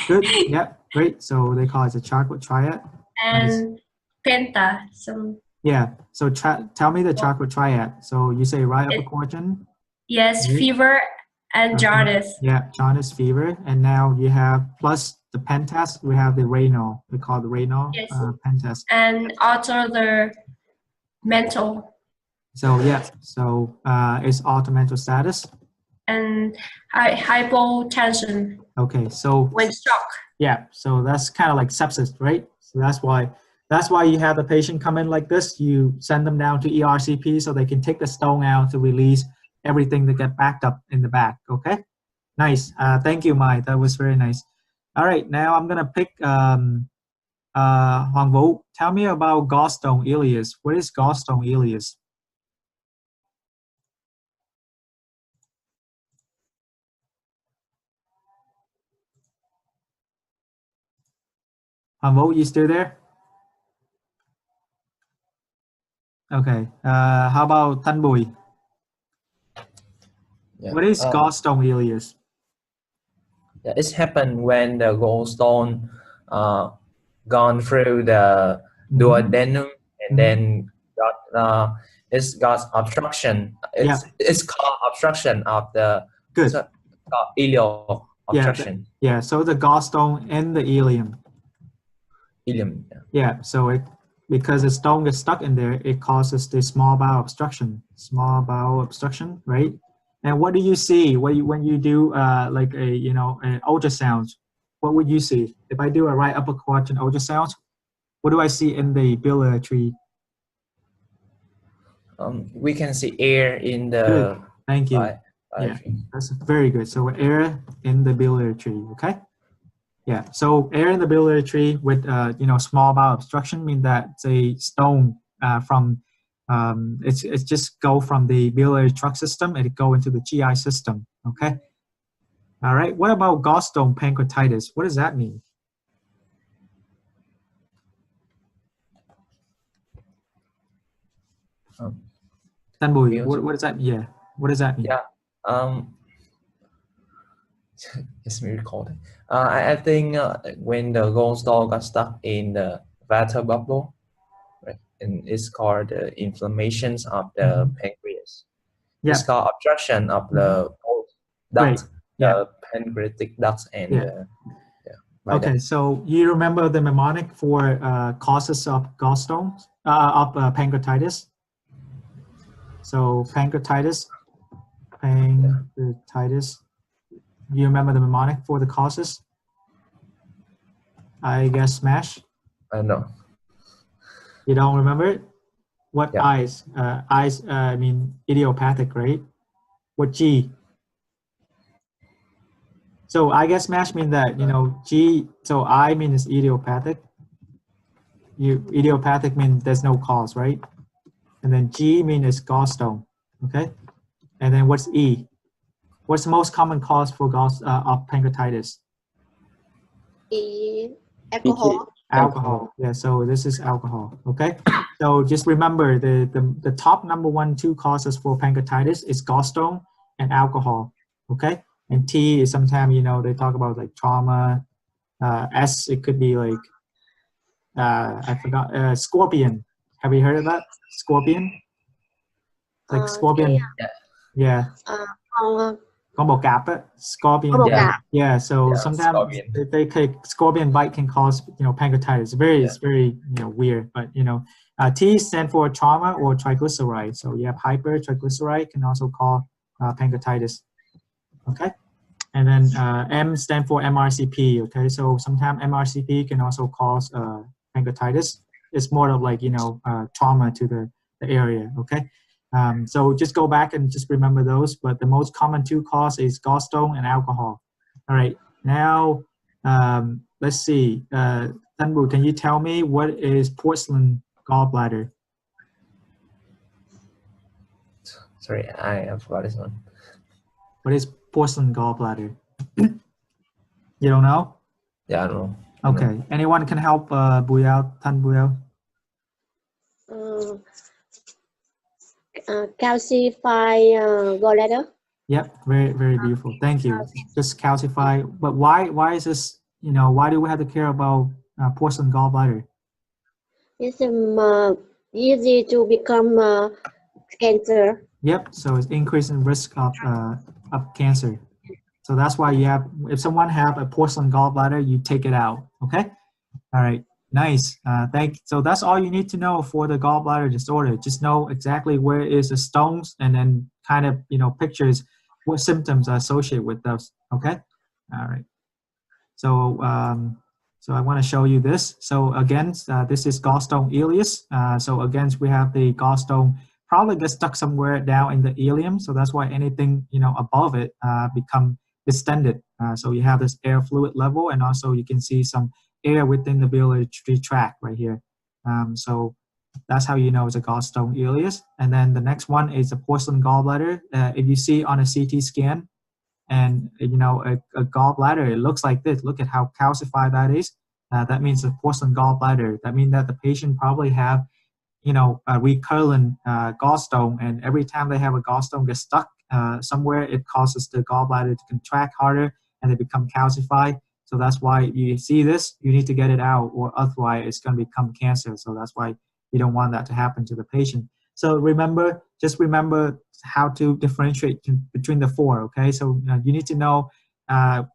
Good, yeah, great. So they call it the chocolate triad. And penta. So yeah, so tell me the chocolate triad. So you say right upper quadrant? Yes, fever and jaundice. Yeah, jaundice, fever. And now you have, plus the pentest, we have the renal. We call the renal pentest. And also the mental. So yeah, so it's mental status. And hypotension. Okay, so when shock. Yeah, so that's kind of like sepsis, right? So that's why you have the patient come in like this. You send them down to ERCP so they can take the stone out to release everything that get backed up in the back. Okay, nice. Thank you, Mai. That was very nice. All right, now I'm gonna pick Hoàng Vũ. Tell me about gallstone ileus. What is gallstone ileus? Hoàng Vũ, you still there? Okay. How about Thanh Bùi? Yeah. What is gallstone ileus? Yeah, it's happened when the gallstone gone through the duodenum and then it's got obstruction. It's called obstruction of the ileal obstruction. Yeah, so the gallstone in the ileum. Ileum. Yeah, so because the stone gets stuck in there, it causes the small bowel obstruction. Small bowel obstruction, right? And what do you see when you do like an ultrasound? What would you see? If I do a right upper quadrant ultrasound, what do I see in the biliary tree? We can see air in the. Good. Thank you. Yeah, that's very good. So air in the biliary tree. Okay. Yeah. So air in the biliary tree with small bowel obstruction means that the stone from it's just go from the biliary tract system and it go into the GI system. Okay. All right. What about gallstone pancreatitis? What does that mean? Thanh Bùi, what does that mean? Yeah. What does that mean? Yeah. It's me recording. I think when the gallstone got stuck in the water bubble, right, and it's called the inflammations of the pancreas. Yeah. It's called obstruction of the duct, the pancreatic ducts, and okay, so you remember the mnemonic for causes of gallstones of pancreatitis? So pancreatitis. You remember the mnemonic for the causes? I guess smash. No. You don't remember it? What eyes? Eyes. I mean idiopathic, right? What G? So I guess smash means that G. So I means idiopathic. Idiopathic means there's no cause, right? And then G means it's gallstone. Okay. And then what's E? What's the most common cause for of pancreatitis? Alcohol. Alcohol. Yeah, so this is alcohol. Okay. So just remember the top number 1, 2 causes for pancreatitis is gallstone and alcohol. Okay. And T is sometimes they talk about like trauma. S it could be like I forgot scorpion. Have you heard of that? Scorpion? Like scorpion. Yeah. Yeah. Có bọ cạp á, scorpion. Yeah. So sometimes scorpion. scorpion bite can cause pancreatitis. It's very weird. But T stand for trauma or triglyceride. So you have hypertriglyceride can also cause pancreatitis. Okay. And then M stand for MRCP. Okay. So sometimes MRCP can also cause pancreatitis. It's more of like trauma to the area. Okay. So just go back and just remember those. But the most common two cause is gallstone and alcohol. All right. Now let's see. Tanbu, can you tell me what is porcelain gallbladder? Sorry, I forgot this one. What is porcelain gallbladder? You don't know? Yeah, I don't know. Okay. Anyone can help Buyao, Tan Buyao? Calcify gallbladder. Yep, very beautiful. Thank you. Just calcify. But why is this? Why do we have to care about porcelain gallbladder? It's easy to become cancer. Yep. So it's increasing risk of cancer. So that's why you have. If someone have a porcelain gallbladder, you take it out. Okay. All right. Nice. So that's all you need to know for the gallbladder disorder. Just know exactly where is the stones, and then kind of pictures what symptoms are associated with those. Okay. All right. So I want to show you this. So again, this is gallstone ileus. So again, we have the gallstone probably gets stuck somewhere down in the ileum. So that's why anything above it become distended. So you have this air fluid level, and also you can see some air within the biliary tract right here. So that's how you know it's a gallstone ileus. And then the next one is a porcelain gallbladder. If you see on a CT scan, and a gallbladder, it looks like this. Look at how calcified that is. That means a porcelain gallbladder. That means that the patient probably have a recurrent gallstone, and every time they have a gallstone get stuck somewhere, it causes the gallbladder to contract harder and they become calcified. So that's why you see this, you need to get it out, or otherwise it's going to become cancer. So that's why you don't want that to happen to the patient. So just remember how to differentiate between the four, okay? So you need to know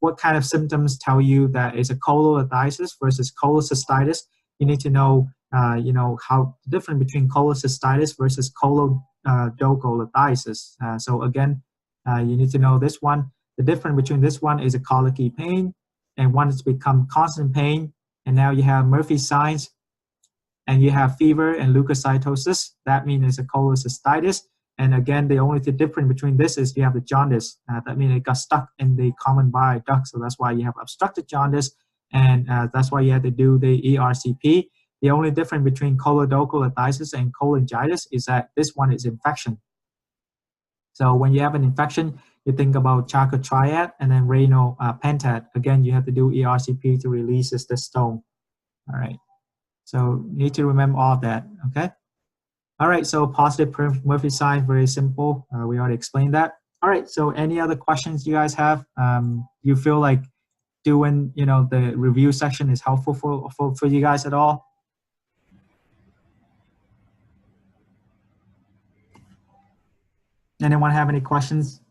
what kind of symptoms tell you that it's a cholelithiasis versus cholecystitis. You need to know, how different between cholecystitis versus cholelithiasis. So again, you need to know this one. The difference between this one is a colicky pain, and one has become constant pain, and now you have Murphy's signs, and you have fever and leukocytosis. That means it's a cholecystitis. And again, the only difference between this is you have the jaundice. That means it got stuck in the common bile duct. So that's why you have obstructed jaundice, and that's why you have to do the ERCP. The only difference between choledocholithiasis and cholangitis is that this one is infection. So when you have an infection, you think about Charcot triad and then renal pentat. Again, you have to do ERCP to release the stone. All right. So you need to remember all of that, okay? All right, so positive Murphy sign, very simple. We already explained that. All right, so any other questions you guys have? You feel like doing, the review section is helpful for you guys at all? Anyone have any questions?